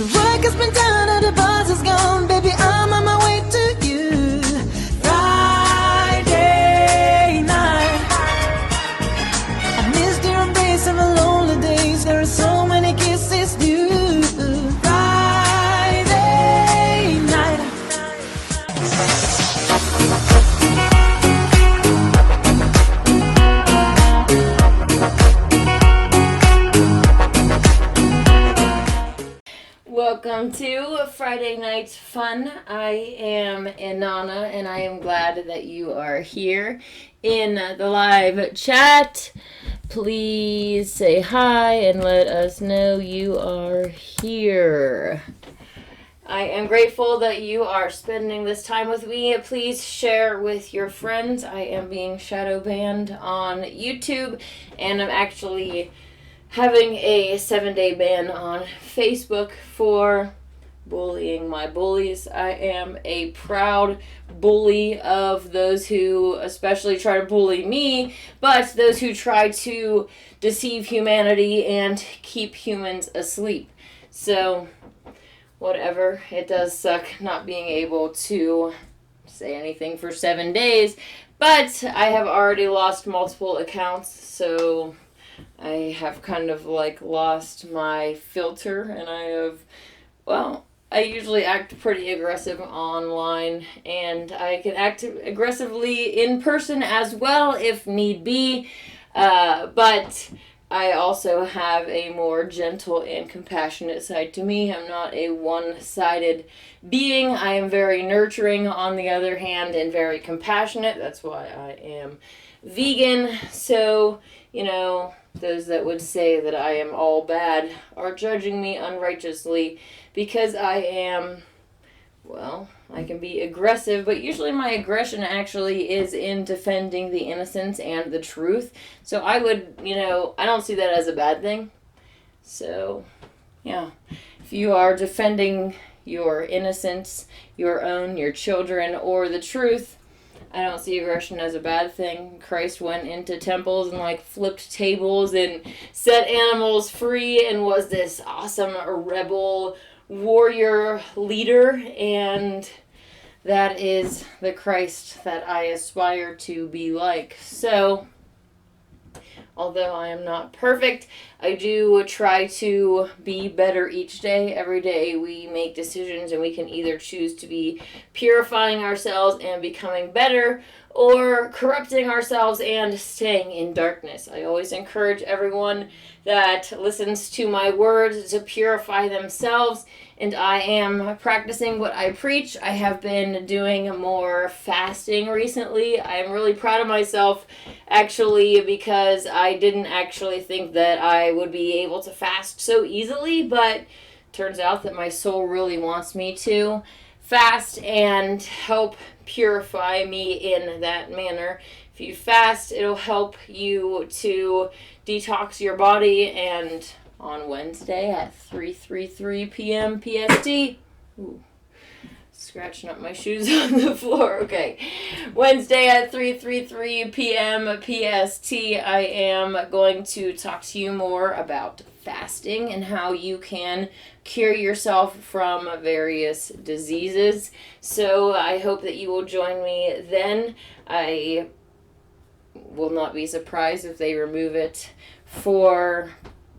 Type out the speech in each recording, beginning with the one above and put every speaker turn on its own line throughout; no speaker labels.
The work has been done and the buzz is gone, baby, I'm on my way to you. Friday night, I missed your embrace of the lonely days. There are so many kisses due. Friday night.
Welcome to Friday Night Fun. I am Inanna, and I am glad that you are here in the live chat. Please say hi and let us know you are here. I am grateful that you are spending this time with me. Please share with your friends. I am being shadow banned on YouTube, and I'm actually having a 7-day ban on Facebook for bullying my bullies. I am a proud bully of those who especially try to bully me, but those who try to deceive humanity and keep humans asleep. So, whatever. It does suck not being able to say anything for 7 days, but I have already lost multiple accounts, so I have kind of lost my filter, and I usually act pretty aggressive online, and I can act aggressively in person as well if need be, but I also have a more gentle and compassionate side to me. I'm not a one-sided being. I am very nurturing on the other hand and very compassionate. That's why I am vegan. So, those that would say that I am all bad are judging me unrighteously because I can be aggressive, but usually my aggression actually is in defending the innocence and the truth. So I don't see that as a bad thing. So, yeah, if you are defending your innocence, your own, your children, or the truth, I don't see aggression as a bad thing. Christ went into temples and flipped tables and set animals free and was this awesome rebel warrior leader, and that is the Christ that I aspire to be like. So, although I am not perfect, I do try to be better each day. Every day we make decisions, and we can either choose to be purifying ourselves and becoming better, or corrupting ourselves and staying in darkness. I always encourage everyone that listens to my words to purify themselves, and I am practicing what I preach. I have been doing more fasting recently. I'm really proud of myself, actually, because I didn't actually think that I would be able to fast so easily, but turns out that my soul really wants me to fast and help purify me in that manner. If you fast, it'll help you to detox your body, and on Wednesday at 3:33 p.m. PST, scratching up my shoes on the floor, okay. Wednesday at 3:33 p.m. PST, I am going to talk to you more about fasting and how you can cure yourself from various diseases. So I hope that you will join me then. I will not be surprised if they remove it for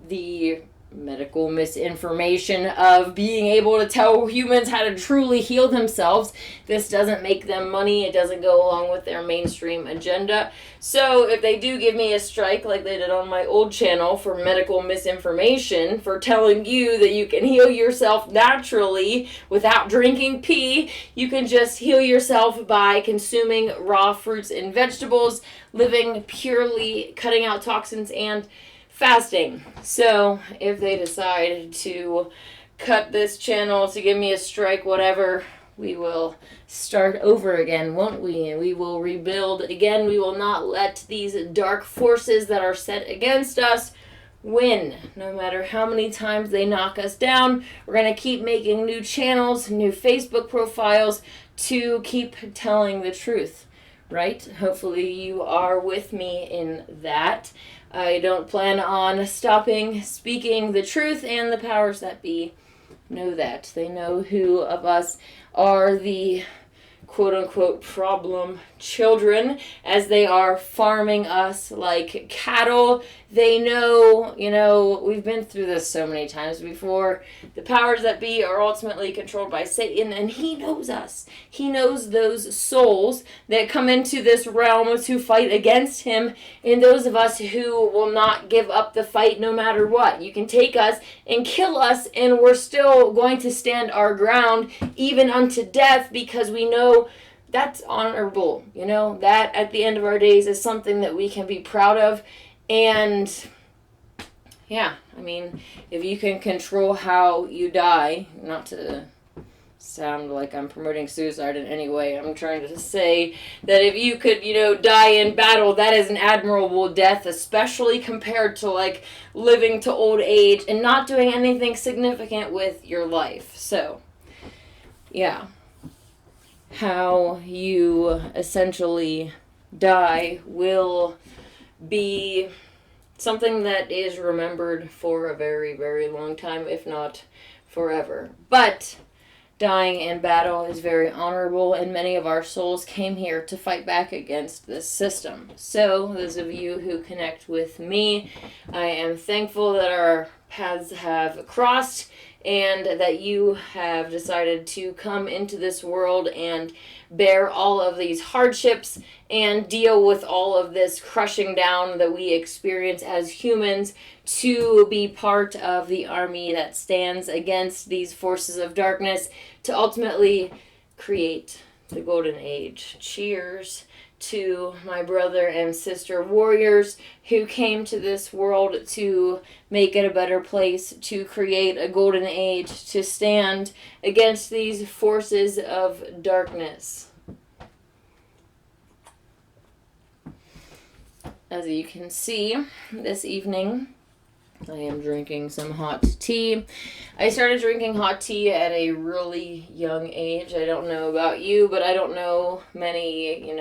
the medical misinformation of being able to tell humans how to truly heal themselves. This doesn't make them money. It doesn't go along with their mainstream agenda. So if they do give me a strike like they did on my old channel for medical misinformation, for telling you that you can heal yourself naturally without drinking pee, you can just heal yourself by consuming raw fruits and vegetables, living purely, cutting out toxins, and fasting. So if they decide to cut this channel, to give me a strike, whatever, we will start over again, won't we? And we will rebuild again. We will not let these dark forces that are set against us win. No matter how many times they knock us down, we're going to keep making new channels, new Facebook profiles to keep telling the truth, right? Hopefully you are with me in that. I don't plan on stopping speaking the truth and the powers that be know that. They know who of us are the quote-unquote problem children, as they are farming us like cattle. They know, we've been through this so many times before. The powers that be are ultimately controlled by Satan, and he knows us. He knows those souls that come into this realm to fight against him, and those of us who will not give up the fight no matter what. You can take us and kill us, and we're still going to stand our ground, even unto death, because we know that's honorable. That at the end of our days is something that we can be proud of. And yeah, if you can control how you die, not to sound like I'm promoting suicide in any way, I'm trying to say that if you could, die in battle, that is an admirable death, especially compared to like living to old age and not doing anything significant with your life. So, yeah. How you essentially die will be something that is remembered for a very, very long time, if not forever. But dying in battle is very honorable, and many of our souls came here to fight back against this system. So, those of you who connect with me, I am thankful that our paths have crossed, and that you have decided to come into this world and bear all of these hardships and deal with all of this crushing down that we experience as humans, to be part of the army that stands against these forces of darkness to ultimately create the golden age. Cheers to my brother and sister warriors who came to this world to make it a better place, to create a golden age, to stand against these forces of darkness. As you can see, this evening I am drinking some hot tea. I started drinking hot tea at a really young age. I don't know about you, but I don't know many,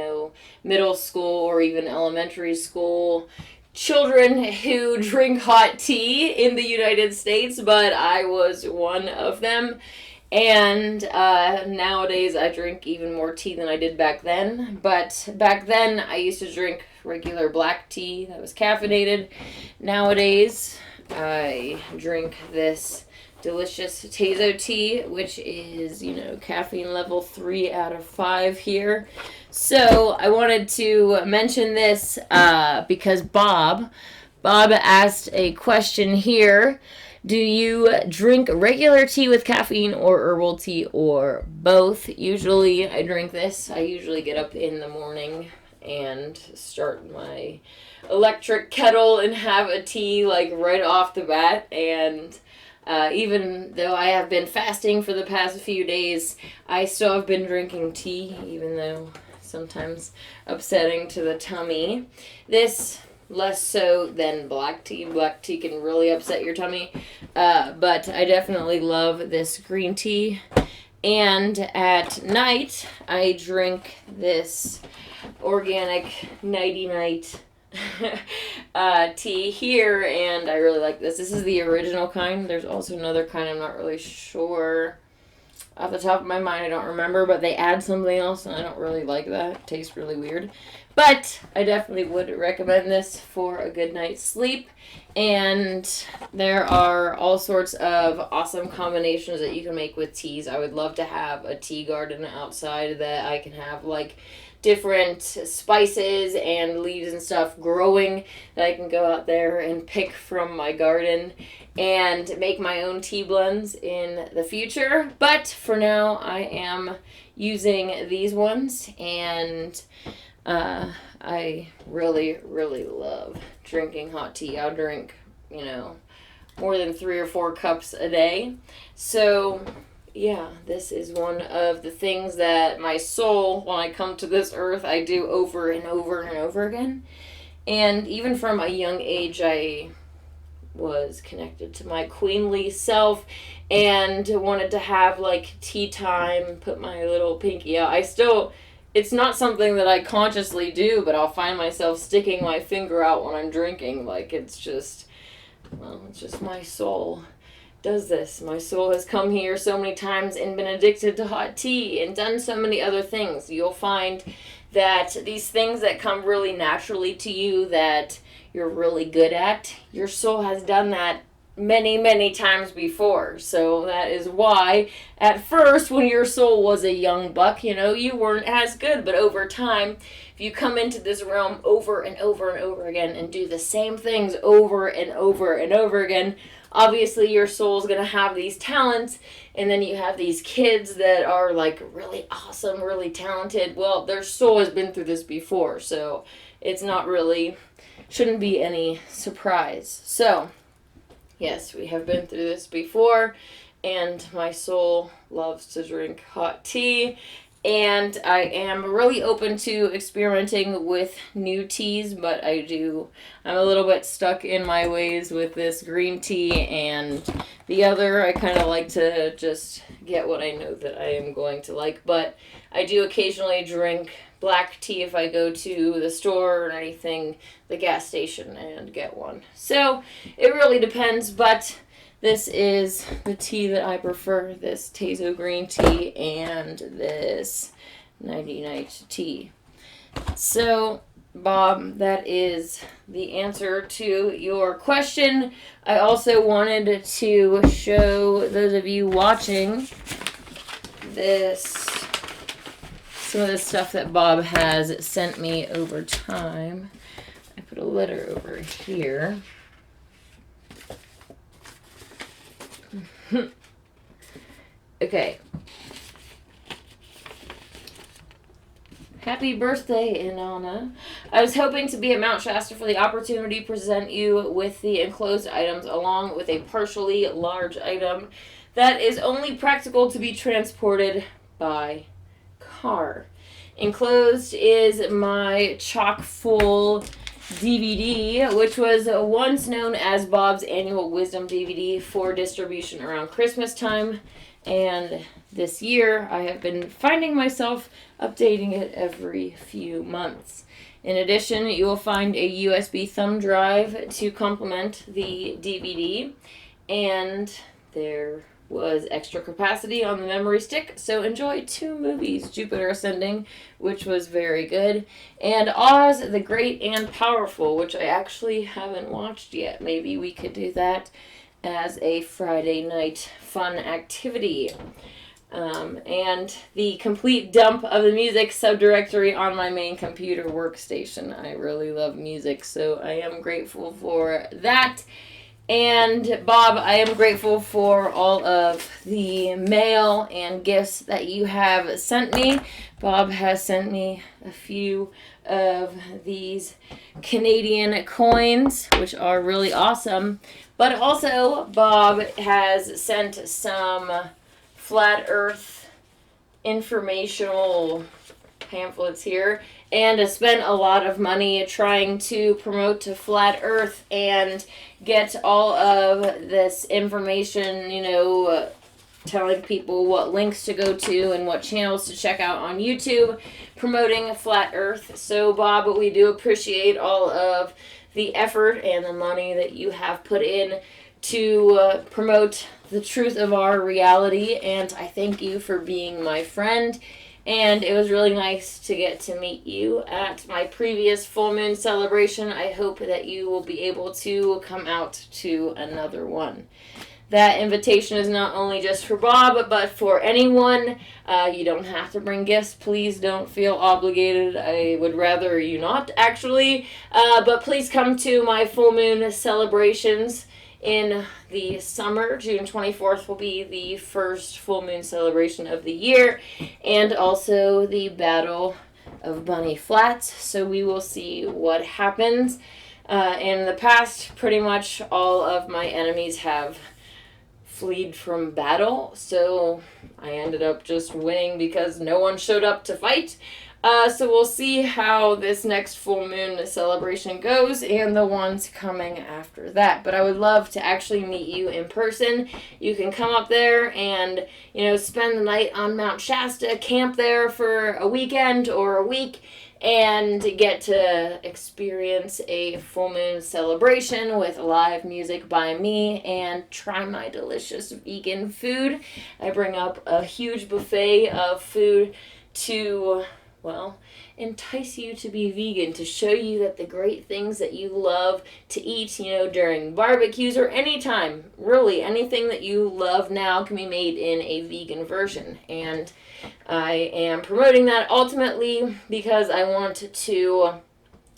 middle school or even elementary school children who drink hot tea in the United States, but I was one of them. And nowadays I drink even more tea than I did back then. But back then I used to drink regular black tea that was caffeinated. Nowadays I drink this delicious Tazo tea, which is, caffeine level 3 out of 5 here. So I wanted to mention this because Bob asked a question here. Do you drink regular tea with caffeine or herbal tea or both? Usually I drink this. I usually get up in the morning and start my electric kettle and have a tea like right off the bat. And even though I have been fasting for the past few days, I still have been drinking tea, even though sometimes upsetting to the tummy. This less so than black tea. Black tea can really upset your tummy. But I definitely love this green tea. And at night, I drink this organic Nighty Night tea here, and I really like this. This is the original kind. There's also another kind I'm not really sure. Off the top of my mind, I don't remember, but they add something else, and I don't really like that. It tastes really weird. But I definitely would recommend this for a good night's sleep. And there are all sorts of awesome combinations that you can make with teas. I would love to have a tea garden outside that I can have, like, different spices and leaves and stuff growing that I can go out there and pick from my garden and make my own tea blends in the future. But for now, I am using these ones, and I really, really love drinking hot tea. I'll drink, more than 3 or 4 cups a day. So yeah, this is one of the things that my soul, when I come to this earth, I do over and over and over again. And even from a young age, I was connected to my queenly self and wanted to have, like, tea time, put my little pinky out. It's not something that I consciously do, but I'll find myself sticking my finger out when I'm drinking. Like, it's just my soul does this. My soul has come here so many times and been addicted to hot tea and done so many other things. You'll find that these things that come really naturally to you that you're really good at, your soul has done that many, many times before. So that is why at first when your soul was a young buck, you weren't as good. But over time, if you come into this realm over and over and over again and do the same things over and over and over again, obviously your soul's going to have these talents. And then you have these kids that are like really awesome, really talented. Well, their soul has been through this before. So it's not really, shouldn't be any surprise. So yes, we have been through this before, and my soul loves to drink hot tea, and I am really open to experimenting with new teas, but I'm a little bit stuck in my ways with this green tea, and the other, I kind of like to just get what I know that I am going to like, but I do occasionally drink black tea if I go to the store or anything, the gas station, and get one. So it really depends, but this is the tea that I prefer, this Tezo green tea and this Nighty Night tea. So, Bob, that is the answer to your question. I also wanted to show those of you watching some of the stuff that Bob has sent me over time. I put a letter over here. Okay. Happy birthday, Inanna. I was hoping to be at Mount Shasta for the opportunity to present you with the enclosed items along with a partially large item that is only practical to be transported by car. Enclosed is my chock full DVD, which was once known as Bob's Annual Wisdom DVD for distribution around Christmas time, and this year I have been finding myself updating it every few months. In addition, you will find a USB thumb drive to complement the DVD, and there was extra capacity on the memory stick, so enjoy 2 movies, Jupiter Ascending, which was very good, and Oz the Great and Powerful, which I actually haven't watched yet. Maybe we could do that as a Friday night fun activity. And the complete dump of the music subdirectory on my main computer workstation. I really love music, so I am grateful for that. And Bob, I am grateful for all of the mail and gifts that you have sent me. Bob has sent me a few of these Canadian coins, which are really awesome. But also, Bob has sent some flat earth informational pamphlets here, and has spent a lot of money trying to promote to Flat Earth and get all of this information, telling people what links to go to and what channels to check out on YouTube, promoting Flat Earth. So, Bob, we do appreciate all of the effort and the money that you have put in to promote the truth of our reality, and I thank you for being my friend. And it was really nice to get to meet you at my previous full moon celebration. I hope that you will be able to come out to another one. That invitation is not only just for Bob, but for anyone. You don't have to bring gifts. Please don't feel obligated. I would rather you not, actually. But please come to my full moon celebrations in the summer. June 24th will be the first full moon celebration of the year, and also the Battle of Bunny Flats. So we will see what happens. In the past, pretty much all of my enemies have fled from battle, so I ended up just winning because no one showed up to fight. So we'll see how this next full moon celebration goes and the ones coming after that. But I would love to actually meet you in person. You can come up there and, spend the night on Mount Shasta, camp there for a weekend or a week, and get to experience a full moon celebration with live music by me and try my delicious vegan food. I bring up a huge buffet of food to, entice you to be vegan, to show you that the great things that you love to eat, during barbecues or anytime, really anything that you love now can be made in a vegan version. And I am promoting that ultimately because I want to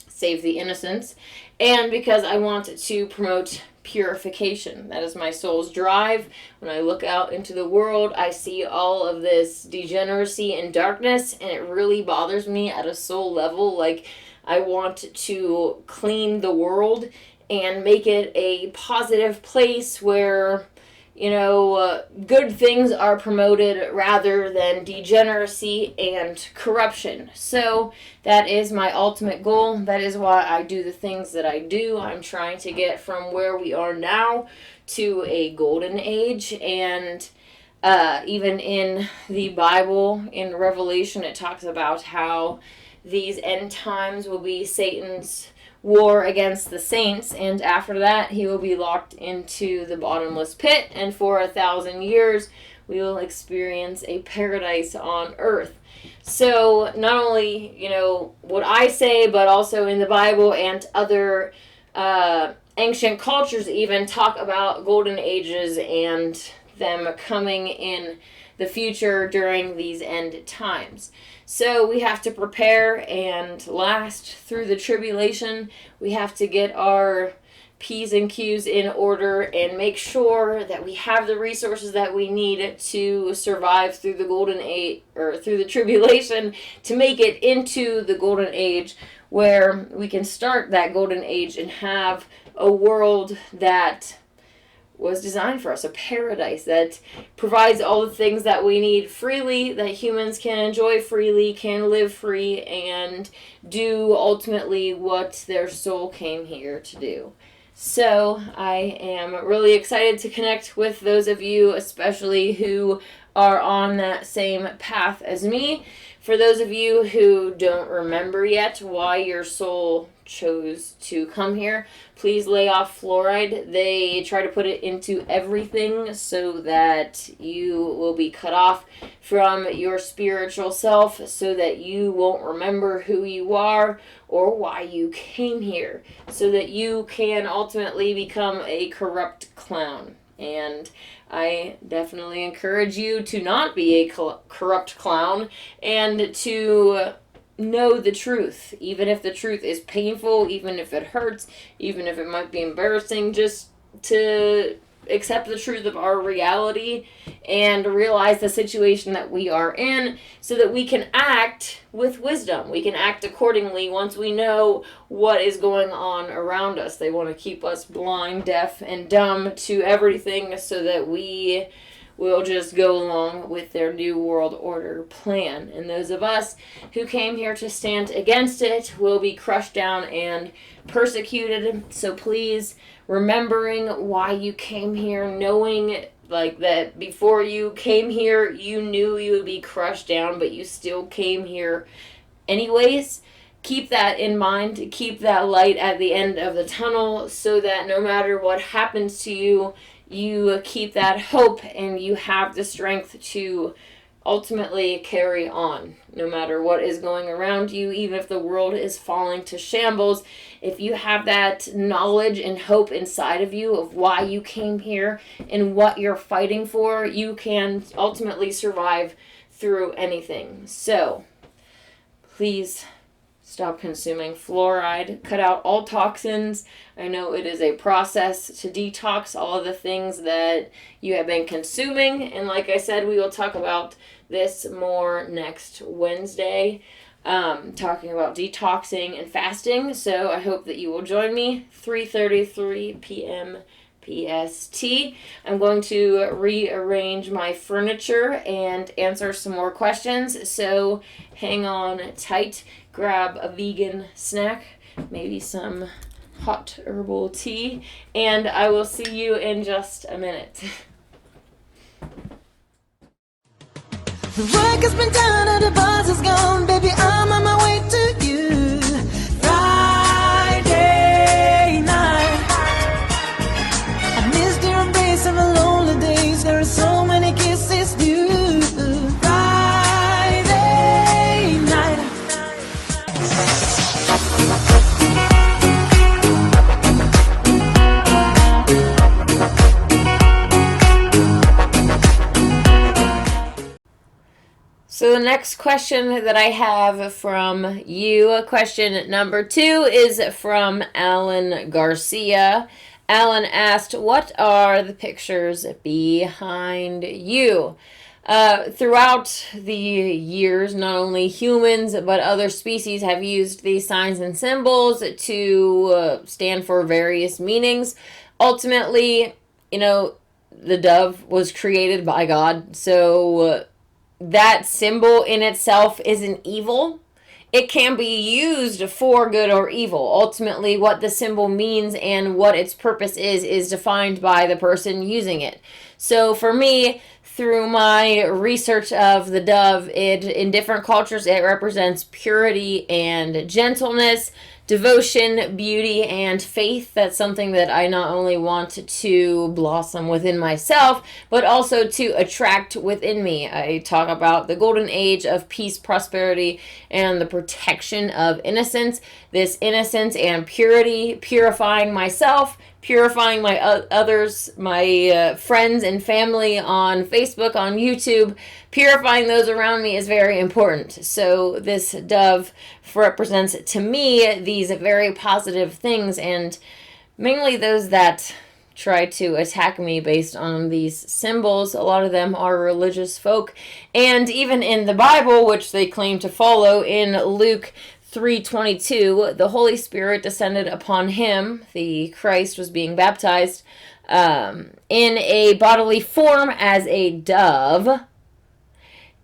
save the innocents and because I want to promote purification. That is my soul's drive. When I look out into the world, I see all of this degeneracy and darkness, and it really bothers me at a soul level. Like, I want to clean the world and make it a positive place where good things are promoted rather than degeneracy and corruption. So that is my ultimate goal. That is why I do the things that I do. I'm trying to get from where we are now to a golden age. And even in the Bible, in Revelation, it talks about how these end times will be Satan's war against the saints, and after that he will be locked into the bottomless pit, and for 1,000 years we will experience a paradise on earth. So not only what I say, but also in the Bible and other ancient cultures even talk about golden ages and them coming in the future during these end times. So we have to prepare and last through the tribulation. We have to get our P's and Q's in order and make sure that we have the resources that we need to survive through the golden age, or through the tribulation, to make it into the golden age, where we can start that golden age and have a world that was designed for us, a paradise that provides all the things that we need freely, that humans can enjoy freely, can live free, and do ultimately what their soul came here to do. So I am really excited to connect with those of you, especially who are on that same path as me. For those of you who don't remember yet why your soul chose to come here, please lay off fluoride. They try to put it into everything so that you will be cut off from your spiritual self, so that you won't remember who you are or why you came here, so that you can ultimately become a corrupt clown. And I definitely encourage you to not be a corrupt clown and to know the truth, even if the truth is painful, even if it hurts, even if it might be embarrassing, just to accept the truth of our reality and realize the situation that we are in, so that we can act with wisdom. We can act accordingly once we know what is going on around us. They want to keep us blind, deaf, and dumb to everything so that we will just go along with their New World Order plan. And those of us who came here to stand against it will be crushed down and persecuted. So please, remembering why you came here, knowing like that before you came here, you knew you would be crushed down, but you still came here anyways. Keep that in mind. Keep that light at the end of the tunnel, so that no matter what happens to you, you keep that hope and you have the strength to ultimately carry on, no matter what is going around you, even if the world is falling to shambles. If you have that knowledge and hope inside of you of why you came here and what you're fighting for, you can ultimately survive through anything. So please stop consuming fluoride. Cut out all toxins. I know it is a process to detox all of the things that you have been consuming. And like I said, we will talk about this more next Wednesday, talking about detoxing and fasting. So I hope that you will join me, 3:33 p.m. PST. I'm going to rearrange my furniture and answer some more questions, so hang on tight, grab a vegan snack, maybe some hot herbal tea, and I will see you in just a minute.
The work has been done and the buzz is gone, baby, I'm on my way to you. Friday night, I missed your embrace of a lonely days, there are so many kisses due. Friday night.
So the next question that I have from you, question number 2, is from Alan Garcia. Alan asked, what are the pictures behind you? Throughout the years, not only humans but other species have used these signs and symbols to stand for various meanings. Ultimately, the dove was created by God, so that symbol in itself isn't evil. It can be used for good or evil. Ultimately, what the symbol means and what its purpose is defined by the person using it. So for me, through my research of the dove, in different cultures, it represents purity and gentleness, devotion, beauty, and faith. That's something that I not only want to blossom within myself, but also to attract within me. I talk about the golden age of peace, prosperity, and the protection of innocence. This innocence and purity, purifying myself, purifying my others, my friends and family on Facebook, on YouTube, purifying those around me is very important. So this dove represents to me these very positive things, and mainly those that try to attack me based on these symbols. A lot of them are religious folk, and even in the Bible, which they claim to follow, in Luke 3:22, the Holy Spirit descended upon him. The Christ was being baptized in a bodily form as a dove.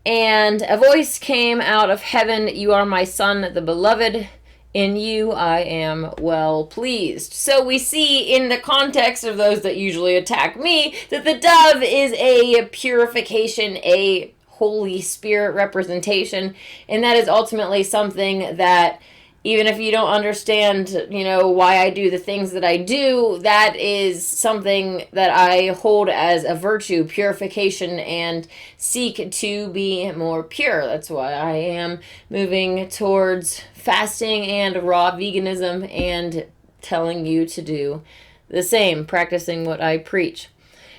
And a voice came out of heaven, "You are my son, the beloved. In you I am well pleased." So we see in the context of those that usually attack me that the dove is a purification, a Holy Spirit representation, and that is ultimately something that, even if you don't understand, why I do the things that I do, that is something that I hold as a virtue, purification, and seek to be more pure. That's why I am moving towards fasting and raw veganism and telling you to do the same, practicing what I preach.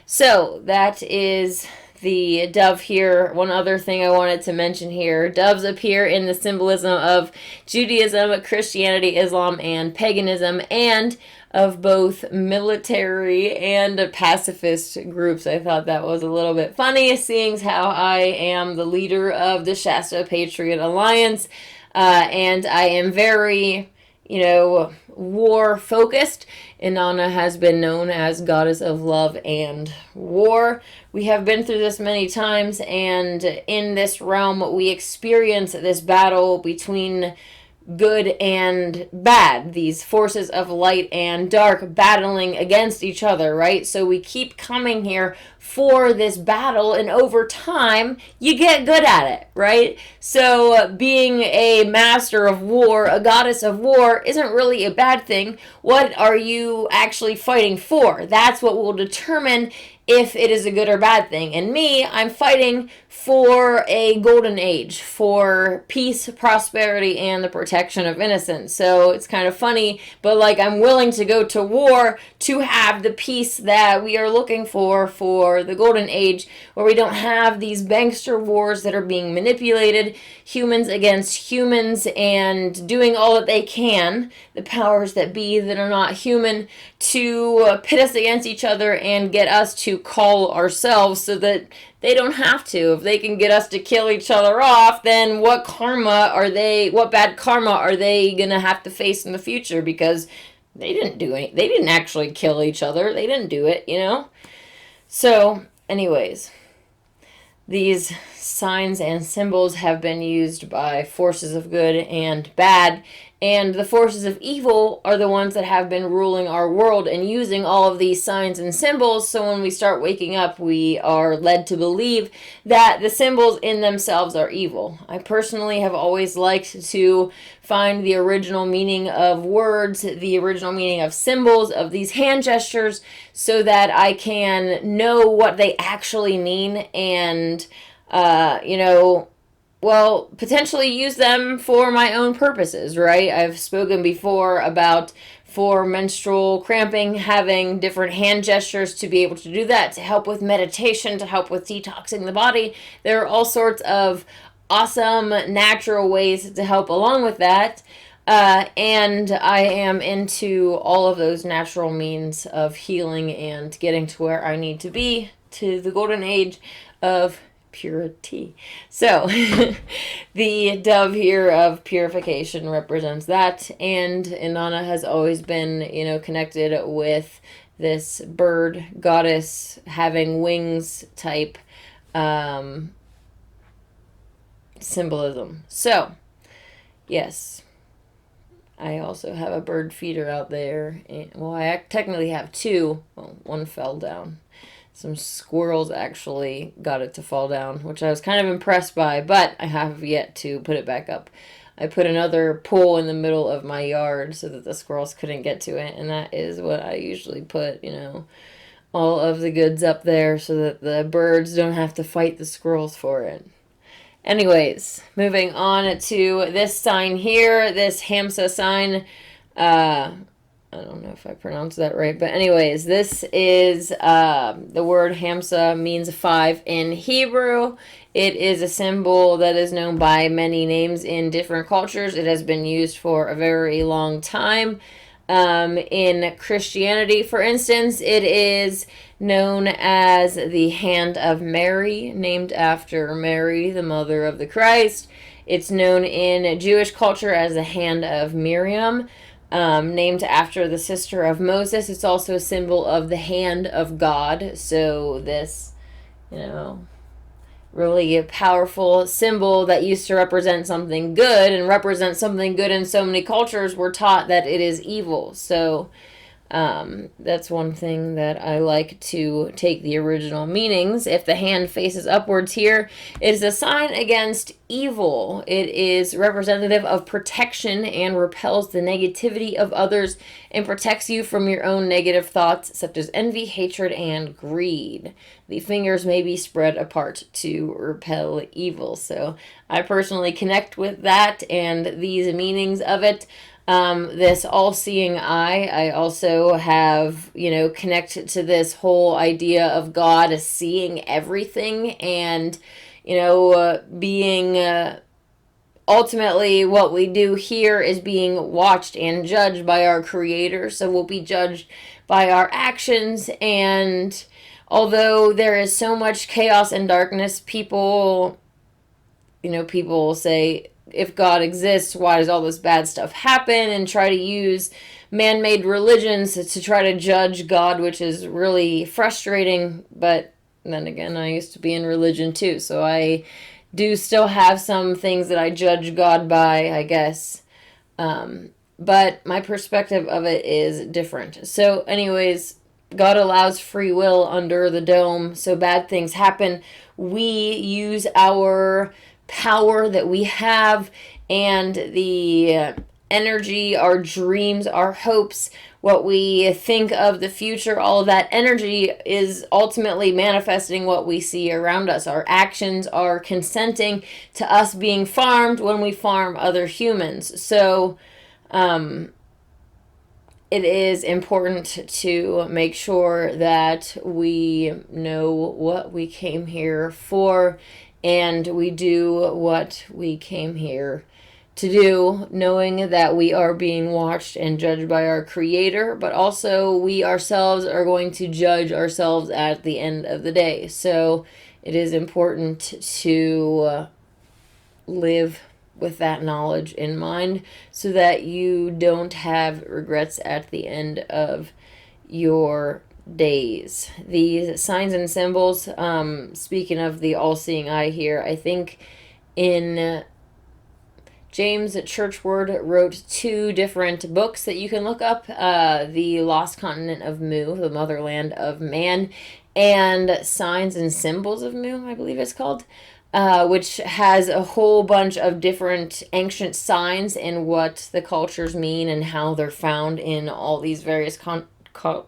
So that is the dove here. One other thing I wanted to mention here, doves appear in the symbolism of Judaism, Christianity, Islam, and paganism, and of both military and pacifist groups. I thought that was a little bit funny, seeing how I am the leader of the Shasta Patriot Alliance, and I am very, war focused. Inanna has been known as goddess of love and war. We have been through this many times, and in this realm we experience this battle between good and bad, these forces of light and dark battling against each other, right? So we keep coming here for this battle, and over time you get good at it, right? So being a master of war, a goddess of war, isn't really a bad thing. What are you actually fighting for? That's what will determine if it is a good or bad thing. And me, I'm fighting for a golden age, for peace, prosperity, and the protection of innocence. So it's kind of funny, but I'm willing to go to war to have the peace that we are looking for the golden age, where we don't have these bankster wars that are being manipulated, humans against humans, and doing all that they can, the powers that be that are not human, to pit us against each other and get us to call ourselves so that they don't have to. If they can get us to kill each other off, then what bad karma are they going to have to face in the future? Because They didn't do any. They didn't actually kill each other. They didn't do it, you know? So, anyways, these signs and symbols have been used by forces of good and bad, and the forces of evil are the ones that have been ruling our world and using all of these signs and symbols. So when we start waking up, we are led to believe that the symbols in themselves are evil. I personally have always liked to find the original meaning of words, the original meaning of symbols, of these hand gestures, so that I can know what they actually mean and, well, potentially use them for my own purposes, right? I've spoken before about for menstrual cramping, having different hand gestures to be able to do that, to help with meditation, to help with detoxing the body. There are all sorts of awesome natural ways to help along with that. And I am into all of those natural means of healing and getting to where I need to be, to the golden age of purity. So the dove here of purification represents that, and Inanna has always been, connected with this bird goddess having wings type symbolism. So yes, I also have a bird feeder out there. Well, I technically have two. Well, one fell down. Some squirrels actually got it to fall down, which I was kind of impressed by, but I have yet to put it back up. I put another pole in the middle of my yard so that the squirrels couldn't get to it, and that is what I usually put, all of the goods up there so that the birds don't have to fight the squirrels for it. Anyways, moving on to this sign here, this Hamsa sign. I don't know if I pronounced that right, but anyways, this is the word Hamsa means 5 in Hebrew. It is a symbol that is known by many names in different cultures. It has been used for a very long time. In Christianity, for instance, it is known as the Hand of Mary, named after Mary, the mother of the Christ. It's known in Jewish culture as the Hand of Miriam, named after the sister of Moses. It's also a symbol of the hand of God. So this, really a powerful symbol that used to represent something good and represent something good in so many cultures, we're taught that it is evil. So that's one thing that I like to take the original meanings. If the hand faces upwards here, it is a sign against evil. It is representative of protection and repels the negativity of others and protects you from your own negative thoughts such as envy, hatred, and greed. The fingers may be spread apart to repel evil. So I personally connect with that and these meanings of it. This all-seeing eye, I also have, connected to this whole idea of God as seeing everything and, being ultimately what we do here is being watched and judged by our Creator. So we'll be judged by our actions. And although there is so much chaos and darkness, people say, if God exists, why does all this bad stuff happen? And try to use man-made religions to try to judge God, which is really frustrating. But then again, I used to be in religion too, so I do still have some things that I judge God by, I guess. But my perspective of it is different. So anyways, God allows free will under the dome, so bad things happen. We use our power that we have and the energy, our dreams, our hopes, what we think of the future, all of that energy is ultimately manifesting what we see around us. Our actions are consenting to us being farmed when we farm other humans. So it is important to make sure that we know what we came here for and we do what we came here to do, knowing that we are being watched and judged by our Creator, but also we ourselves are going to judge ourselves at the end of the day. So it is important to live with that knowledge in mind so that you don't have regrets at the end of your days. These signs and symbols, speaking of the all-seeing eye here, I think in James Churchward wrote 2 different books that you can look up, The Lost Continent of Mu, The Motherland of Man, and Signs and Symbols of Mu, I believe it's called, which has a whole bunch of different ancient signs and what the cultures mean and how they're found in all these various cultures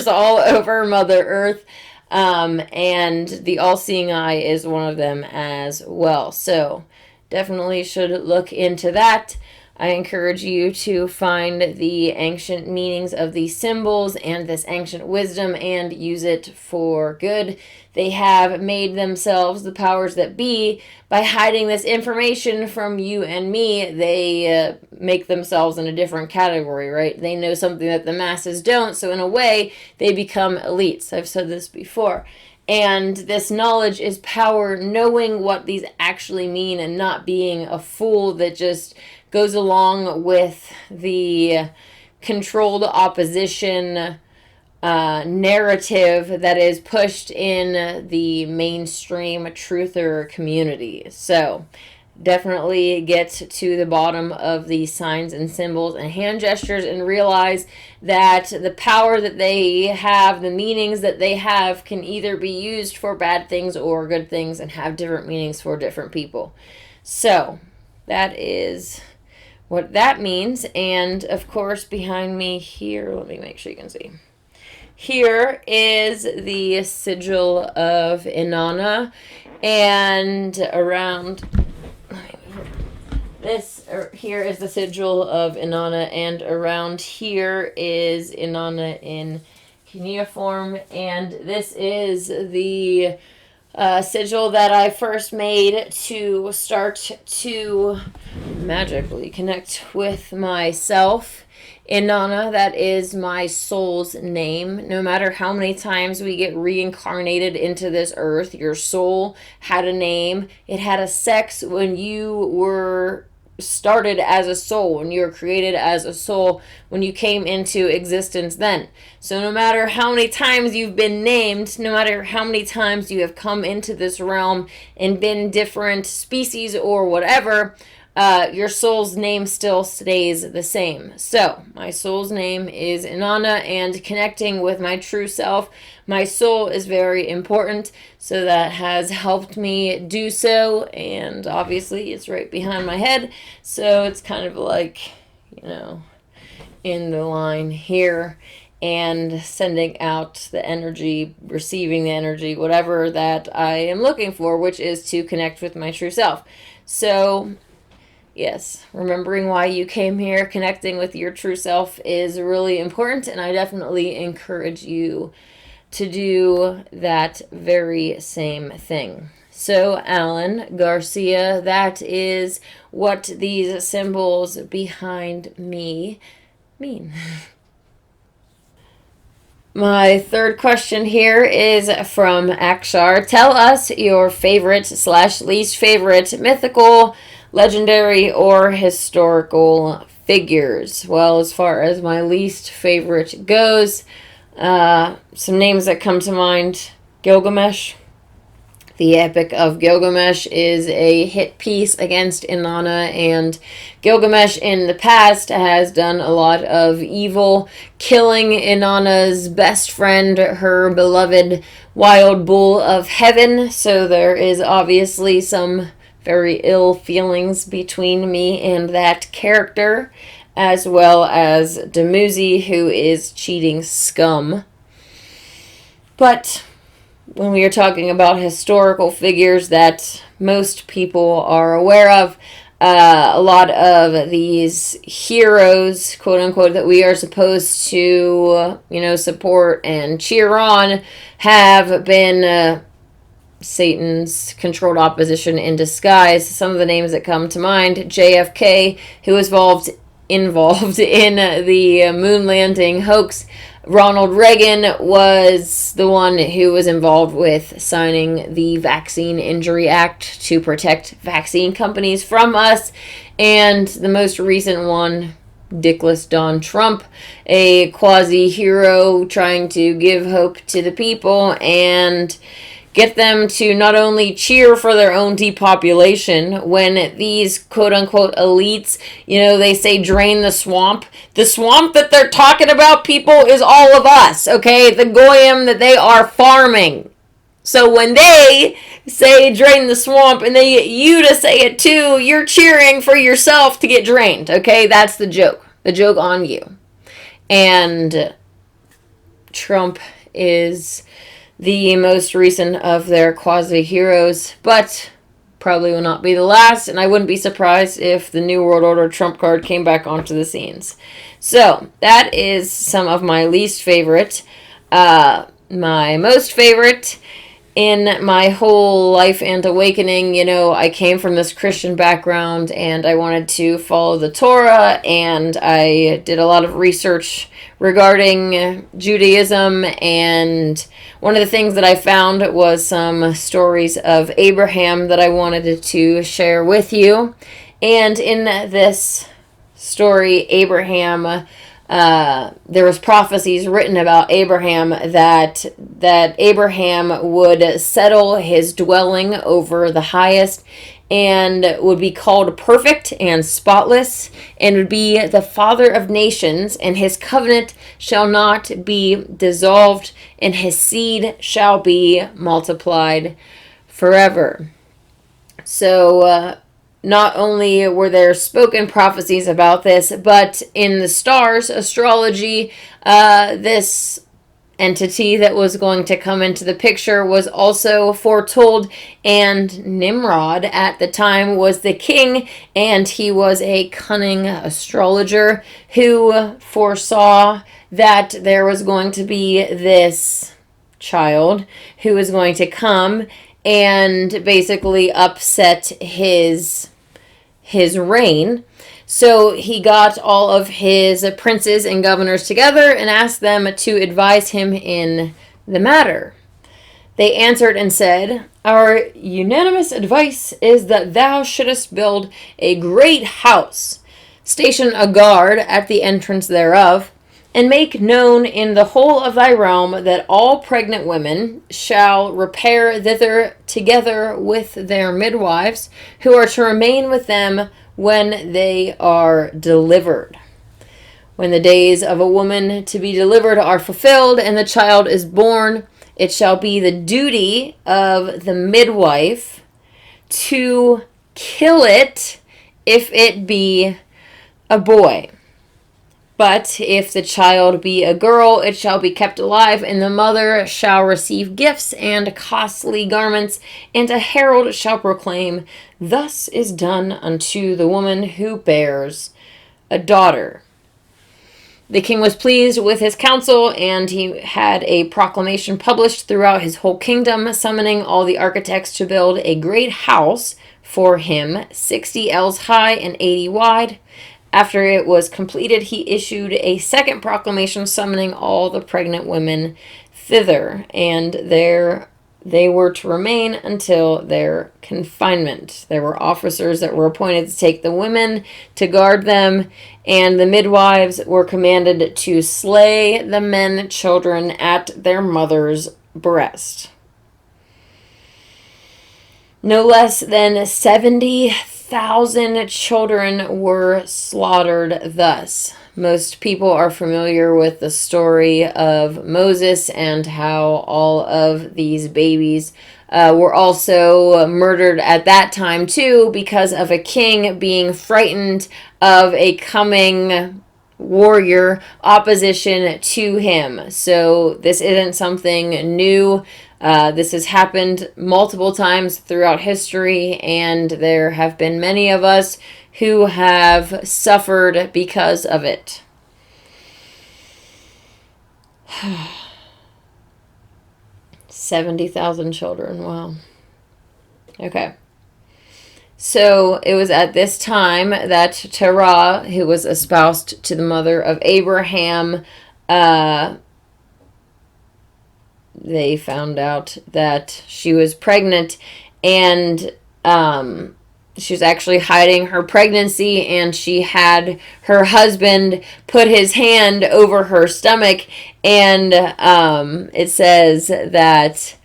all over Mother Earth. And the all-seeing eye is one of them as well. So definitely should look into that. I encourage you to find the ancient meanings of these symbols and this ancient wisdom and use it for good. They have made themselves the powers that be by hiding this information from you and me. They make themselves in a different category, right? They know something that the masses don't, so in a way, they become elites. I've said this before. And this knowledge is power, knowing what these actually mean and not being a fool that just goes along with the controlled opposition narrative that is pushed in the mainstream truther community. So definitely get to the bottom of the signs and symbols and hand gestures and realize that the power that they have, the meanings that they have, can either be used for bad things or good things and have different meanings for different people. So that is what that means. And of course, behind me here, let me make sure you can see. Here is the sigil of Inanna, and around this, here is the sigil of Inanna, and around here is Inanna in cuneiform, and this is the sigil that I first made to start to magically connect with myself. Inanna, that is my soul's name. No matter how many times we get reincarnated into this earth, your soul had a name. It had a sex when you were started as a soul, when you were created as a soul, when you came into existence then. So no matter how many times you've been named, no matter how many times you have come into this realm and been different species or whatever, your soul's name still stays the same. So my soul's name is Inanna, and connecting with my true self, my soul, is very important. So that has helped me do so, and obviously it's right behind my head. So it's kind of like, you know, in the line here, and sending out the energy, receiving the energy, whatever that I am looking for, which is to connect with my true self. So yes, remembering why you came here, connecting with your true self is really important, and I definitely encourage you to do that very same thing. So, Alan Garcia, that is what these symbols behind me mean. My third question here is from Akshar. Tell us your favorite / least favorite mythical, legendary, or historical figures. Well, as far as my least favorite goes, some names that come to mind: Gilgamesh. The Epic of Gilgamesh is a hit piece against Inanna, and Gilgamesh in the past has done a lot of evil, killing Inanna's best friend, her beloved wild bull of heaven. So there is obviously some very ill feelings between me and that character, as well as Dumuzi, who is cheating scum. But when we are talking about historical figures that most people are aware of, a lot of these heroes, quote unquote, that we are supposed to, support and cheer on, have been Satan's controlled opposition in disguise. Some of the names that come to mind: JFK, who was involved in the moon landing hoax Ronald Reagan was the one who was involved with signing the Vaccine Injury Act to protect vaccine companies from us. And the most recent one, dickless Donald Trump, a quasi-hero trying to give hope to the people and get them to not only cheer for their own depopulation when these quote-unquote elites, they say drain the swamp. The swamp that they're talking about, people, is all of us, okay? The goyim that they are farming. So when they say drain the swamp and they get you to say it too, you're cheering for yourself to get drained, okay? That's the joke. The joke on you. And Trump is the most recent of their quasi-heroes, but probably will not be the last, and I wouldn't be surprised if the New World Order Trump card came back onto the scenes. So, that is some of my least favorite. My most favorite in my whole life and awakening, I came from this Christian background and I wanted to follow the Torah, and I did a lot of research regarding Judaism, and one of the things that I found was some stories of Abraham that I wanted to share with you. And in this story, Abraham, there was prophecies written about Abraham that Abraham would settle his dwelling over the highest and would be called perfect and spotless, and would be the father of nations, and his covenant shall not be dissolved, and his seed shall be multiplied forever. So, not only were there spoken prophecies about this, but in the stars, astrology, this entity that was going to come into the picture was also foretold, and Nimrod at the time was the king, and he was a cunning astrologer who foresaw that there was going to be this child who was going to come and basically upset his reign. So he got all of his princes and governors together and asked them to advise him in the matter. They answered and said, "Our unanimous advice is that thou shouldest build a great house, station a guard at the entrance thereof, and make known in the whole of thy realm that all pregnant women shall repair thither together with their midwives, who are to remain with them when they are delivered. When the days of a woman to be delivered are fulfilled, and the child is born, it shall be the duty of the midwife to kill it if it be a boy. But if the child be a girl, it shall be kept alive, and the mother shall receive gifts and costly garments, and a herald shall proclaim, Thus is done unto the woman who bears a daughter." The king was pleased with his counsel, and he had a proclamation published throughout his whole kingdom, summoning all the architects to build a great house for him, 60 ells high and 80 wide. After it was completed, he issued a second proclamation summoning all the pregnant women thither, and there they were to remain until their confinement. There were officers that were appointed to take the women to guard them, and the midwives were commanded to slay the men and children at their mother's breast. No less than 70,000 children were slaughtered thus. Most people are familiar with the story of Moses and how all of these babies were also murdered at that time too, because of a king being frightened of a coming warrior opposition to him. So this isn't something new. This has happened multiple times throughout history, and there have been many of us who have suffered because of it. 70,000 children, wow. Okay. So it was at this time that Terah, who was espoused to the mother of Abraham, they found out that she was pregnant, and she was actually hiding her pregnancy, and she had her husband put his hand over her stomach, and it says that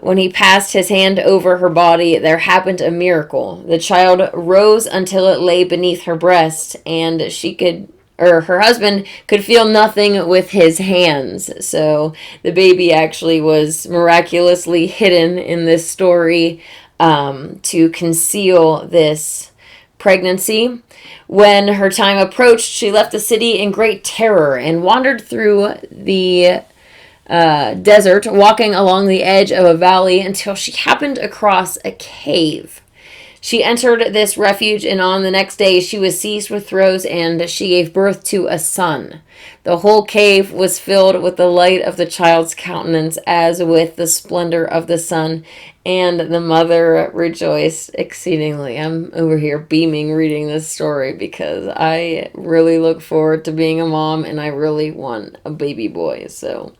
when he passed his hand over her body, there happened a miracle. The child rose until it lay beneath her breast, and her husband could feel nothing with his hands. So the baby actually was miraculously hidden in this story to conceal this pregnancy. When her time approached, she left the city in great terror and wandered through the desert, walking along the edge of a valley until she happened across a cave. She entered this refuge, and on the next day she was seized with throes, and she gave birth to a son. The whole cave was filled with the light of the child's countenance, as with the splendor of the sun, and the mother rejoiced exceedingly. I'm over here beaming reading this story because I really look forward to being a mom, and I really want a baby boy. So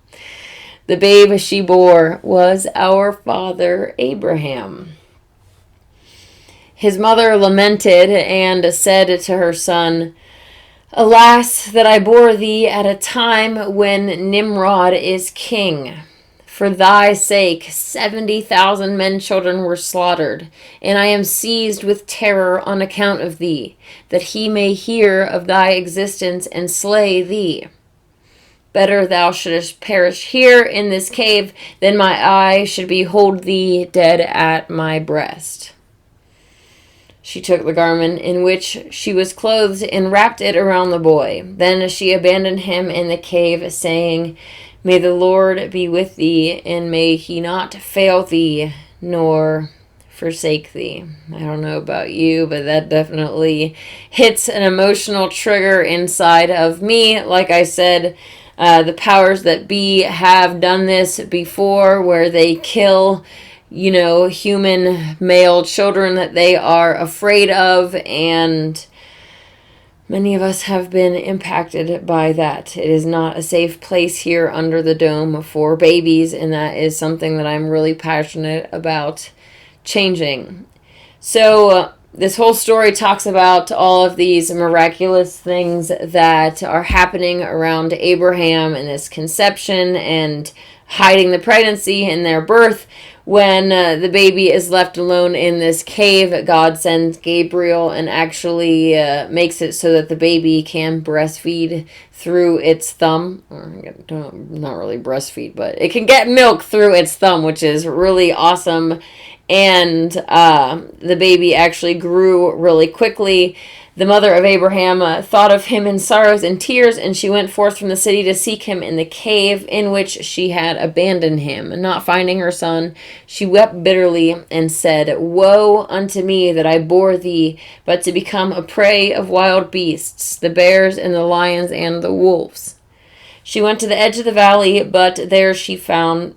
the babe she bore was our father Abraham. His mother lamented and said to her son, "Alas, that I bore thee at a time when Nimrod is king. For thy sake 70,000 men children were slaughtered, and I am seized with terror on account of thee, that he may hear of thy existence and slay thee. Better thou shouldest perish here in this cave than my eye should behold thee dead at my breast." She took the garment in which she was clothed and wrapped it around the boy. Then she abandoned him in the cave, saying, "May the Lord be with thee, and may he not fail thee, nor forsake thee." I don't know about you, but that definitely hits an emotional trigger inside of me. Like I said, the powers that be have done this before, where they kill human male children that they are afraid of, and many of us have been impacted by that. It is not a safe place here under the dome for babies, and that is something that I'm really passionate about changing. So this whole story talks about all of these miraculous things that are happening around Abraham and this conception and hiding the pregnancy and their birth. When the baby is left alone in this cave, God sends Gabriel and actually makes it so that the baby can breastfeed through its thumb. Or not really breastfeed, but it can get milk through its thumb, which is really awesome. And the baby actually grew really quickly. The mother of Abraham thought of him in sorrows and tears, and she went forth from the city to seek him in the cave in which she had abandoned him. And not finding her son, she wept bitterly and said, "Woe unto me that I bore thee, but to become a prey of wild beasts, the bears and the lions and the wolves." She went to the edge of the valley, there she found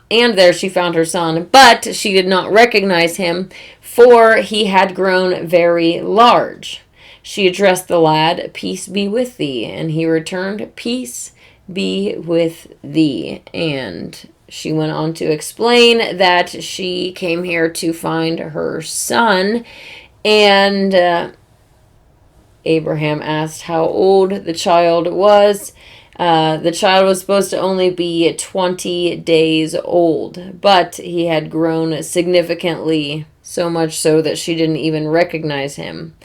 her son, but she did not recognize him, for he had grown very large. She addressed the lad, "Peace be with thee." And he returned, "Peace be with thee." And she went on to explain that she came here to find her son. And Abraham asked how old the child was. The child was supposed to only be 20 days old, but he had grown significantly, so much so that she didn't even recognize him.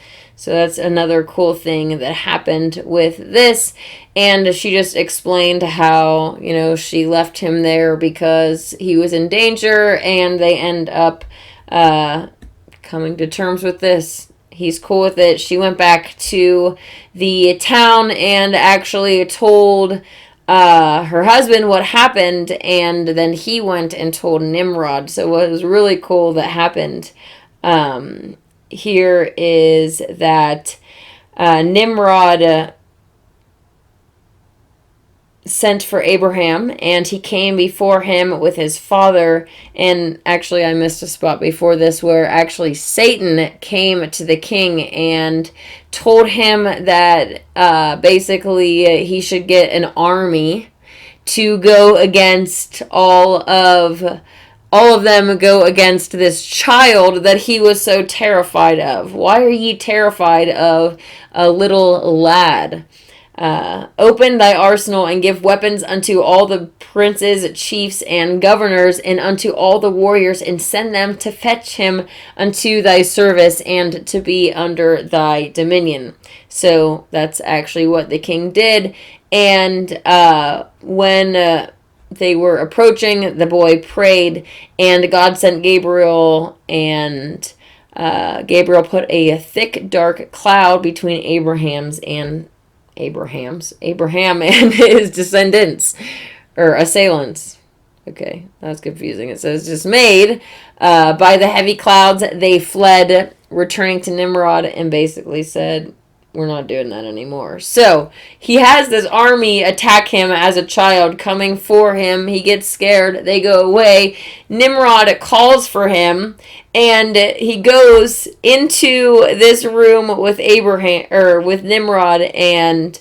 So that's another cool thing that happened with this. And she just explained how, she left him there because he was in danger, and they end up coming to terms with this. He's cool with it. She went back to the town and actually told her husband what happened, and then he went and told Nimrod. So what was really cool that happened here is that Nimrod sent for Abraham, and he came before him with his father. And actually, I missed a spot before this where actually Satan came to the king and told him that basically he should get an army to go against all of them go against this child that he was so terrified of. Why are ye terrified of a little lad? Open thy arsenal and give weapons unto all the princes, chiefs, and governors, and unto all the warriors, and send them to fetch him unto thy service and to be under thy dominion. So that's actually what the king did. And when they were approaching, the boy prayed, and God sent Gabriel, and Gabriel put a thick, dark cloud between Abraham and his descendants, or assailants. Okay, that's confusing. It says dismayed by the heavy clouds, they fled, returning to Nimrod, and basically said, we're not doing that anymore. So he has this army attack him as a child, coming for him. He gets scared. They go away. Nimrod calls for him, and he goes into this room with with Nimrod, and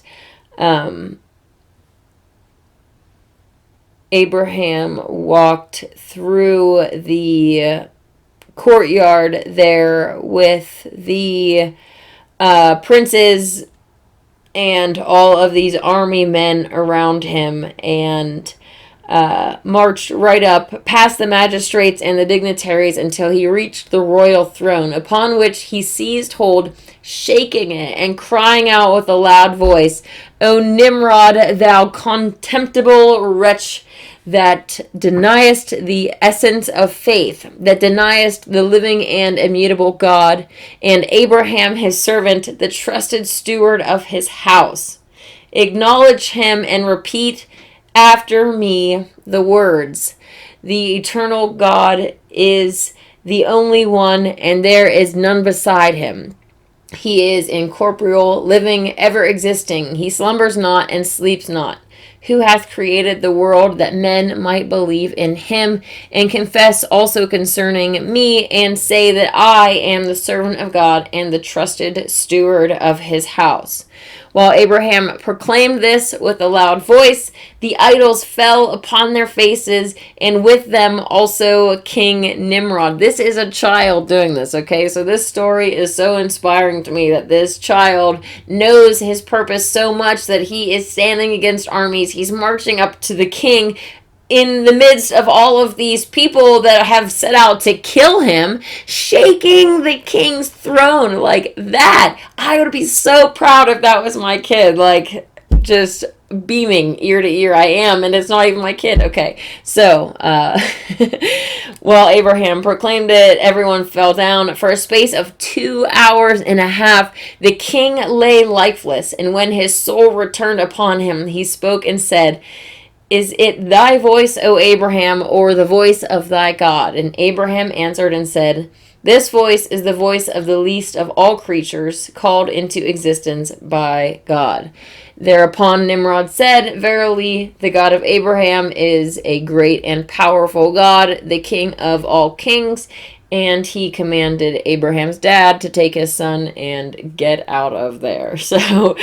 Abraham walked through the courtyard there with the princes and all of these army men around him, and marched right up past the magistrates and the dignitaries until he reached the royal throne, upon which he seized hold, shaking it and crying out with a loud voice, O Nimrod, thou contemptible wretch, that deniest the essence of faith, that deniest the living and immutable God, and Abraham his servant, the trusted steward of his house. Acknowledge him and repeat after me the words, the eternal God is the only one, and there is none beside him. He is incorporeal, living, ever existing. He slumbers not and sleeps not. Who hath created the world that men might believe in him, and confess also concerning me, and say that I am the servant of God and the trusted steward of his house. While Abraham proclaimed this with a loud voice, the idols fell upon their faces, and with them also King Nimrod. This is a child doing this, okay? So this story is so inspiring to me, that this child knows his purpose so much that he is standing against armies. He's marching up to the king in the midst of all of these people that have set out to kill him, shaking the king's throne like that. I would be so proud if that was my kid, like just beaming ear to ear. I am, and it's not even my kid. Okay, so while Abraham proclaimed it, everyone fell down. For a space of 2 hours and a half, the king lay lifeless, and when his soul returned upon him, he spoke and said, Is it thy voice, O Abraham, or the voice of thy God? And Abraham answered and said, This voice is the voice of the least of all creatures, called into existence by God. Thereupon Nimrod said, Verily, the God of Abraham is a great and powerful God, the King of all kings. And he commanded Abraham's dad to take his son and get out of there. So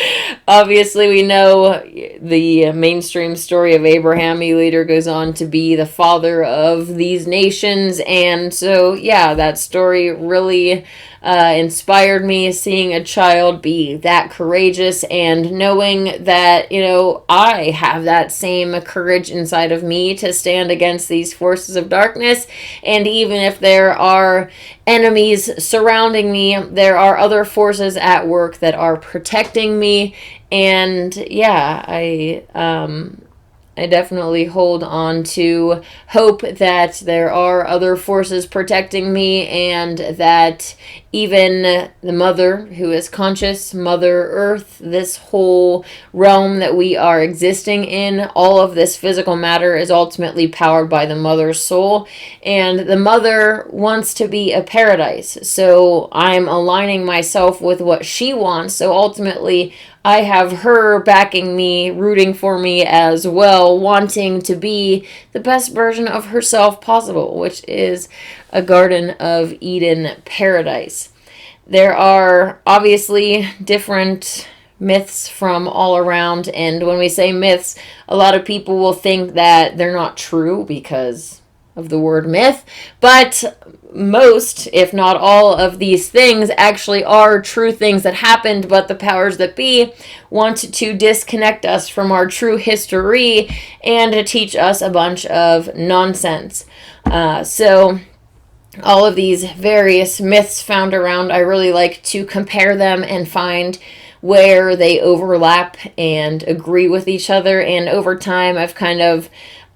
obviously we know the mainstream story of Abraham. He later goes on to be the father of these nations. And so, yeah, that story really inspired me, seeing a child be that courageous and knowing that, you know, I have that same courage inside of me to stand against these forces of darkness. And even if there are enemies surrounding me, there are other forces at work that are protecting me. And yeah, I definitely hold on to hope that there are other forces protecting me, and that even the Mother, who is conscious, Mother Earth, this whole realm that we are existing in, all of this physical matter is ultimately powered by the Mother's soul, and the Mother wants to be a paradise. So I'm aligning myself with what she wants. So ultimately, I have her backing me, rooting for me as well, wanting to be the best version of herself possible, which is a Garden of Eden paradise. There are obviously different myths from all around. And when we say myths, a lot of people will think that they're not true because of the word myth, but most, if not all, of these things actually are true things that happened, but the powers that be want to disconnect us from our true history and to teach us a bunch of nonsense. So all of these various myths found around, I really like to compare them and find where they overlap and agree with each other. And over time, I've kind of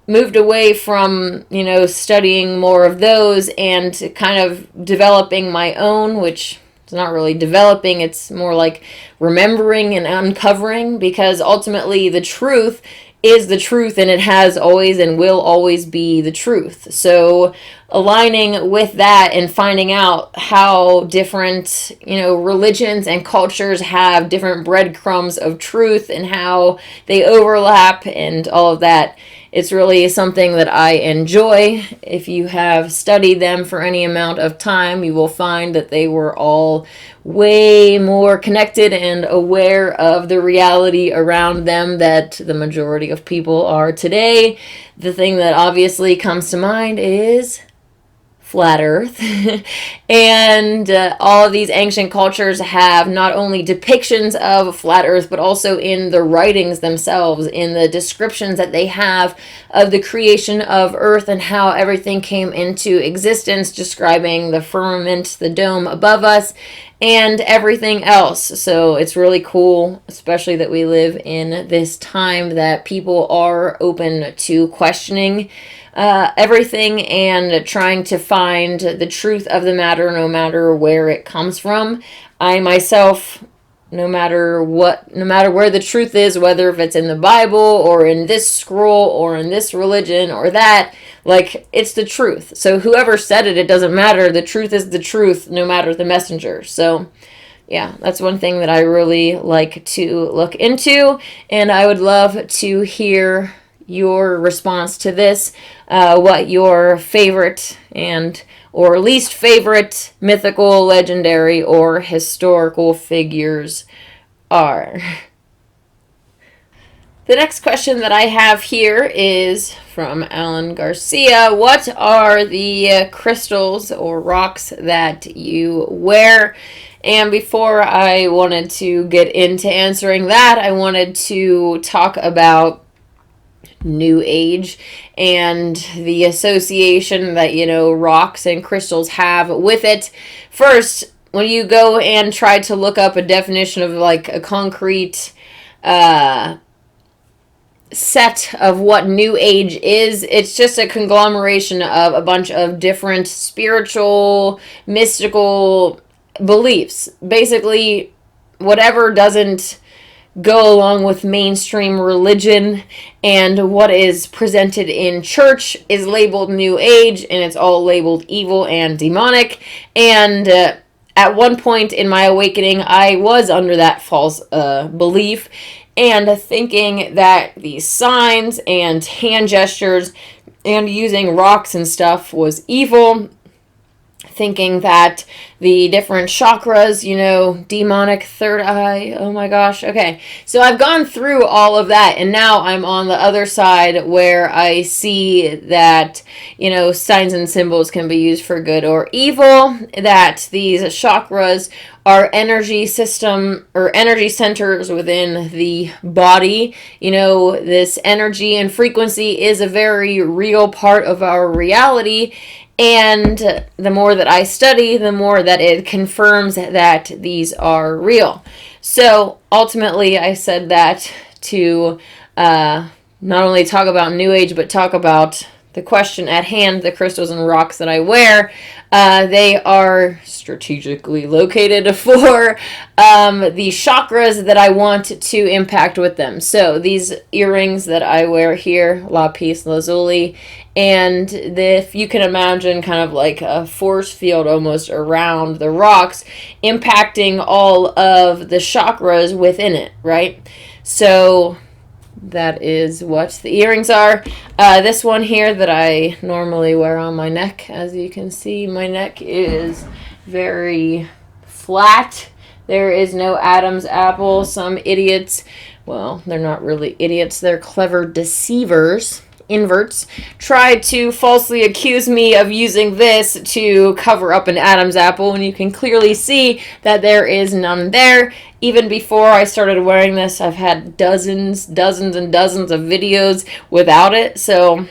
moved away from, studying more of those and kind of developing my own, which it's not really developing, it's more like remembering and uncovering, because ultimately the truth is the truth, and it has always and will always be the truth. So aligning with that and finding out how different, religions and cultures have different breadcrumbs of truth and how they overlap and all of that, it's really something that I enjoy. If you have studied them for any amount of time, you will find that they were all way more connected and aware of the reality around them that the majority of people are today. The thing that obviously comes to mind is flat earth. And all of these ancient cultures have not only depictions of flat earth, but also in the writings themselves, in the descriptions that they have of the creation of earth and how everything came into existence, describing the firmament, the dome above us, and everything else. So it's really cool, especially that we live in this time that people are open to questioning everything and trying to find the truth of the matter, no matter where it comes from. I myself, no matter where the truth is, whether if it's in the Bible or in this scroll or in this religion or that, it's the truth. So whoever said it, it doesn't matter. The truth is the truth, no matter the messenger. So yeah, that's one thing that I really like to look into, and I would love to hear your response to this, what your favorite or least favorite mythical, legendary, or historical figures are. The next question that I have here is from Alan Garcia. What are the crystals or rocks that you wear? And before I wanted to get into answering that, I wanted to talk about New Age and the association that, rocks and crystals have with it. First, when you go and try to look up a definition of a concrete set of what New Age is, it's just a conglomeration of a bunch of different spiritual, mystical beliefs. Basically, whatever doesn't go along with mainstream religion and what is presented in church is labeled New Age, and it's all labeled evil and demonic. And at one point in my awakening, I was under that false belief and thinking that these signs and hand gestures and using rocks and stuff was evil, thinking that the different chakras, demonic third eye, oh my gosh. Okay, so I've gone through all of that, and now I'm on the other side where I see that, signs and symbols can be used for good or evil, that these chakras are energy system or energy centers within the body. This energy and frequency is a very real part of our reality. And the more that I study, the more that it confirms that these are real. So ultimately, I said that to not only talk about New Age, but talk about the question at hand, the crystals and rocks that I wear. They are strategically located for the chakras that I want to impact with them. So these earrings that I wear here, lapis lazuli, and if you can imagine kind of like a force field almost around the rocks, impacting all of the chakras within it, right? So that is what the earrings are. This one here that I normally wear on my neck, as you can see, my neck is very flat, There is no Adam's apple. Some idiots, well, they're not really idiots, they're clever deceivers, inverts, tried to falsely accuse me of using this to cover up an Adam's apple, and you can clearly see that there is none there. Even before I started wearing this, I've had dozens and dozens of videos without it, so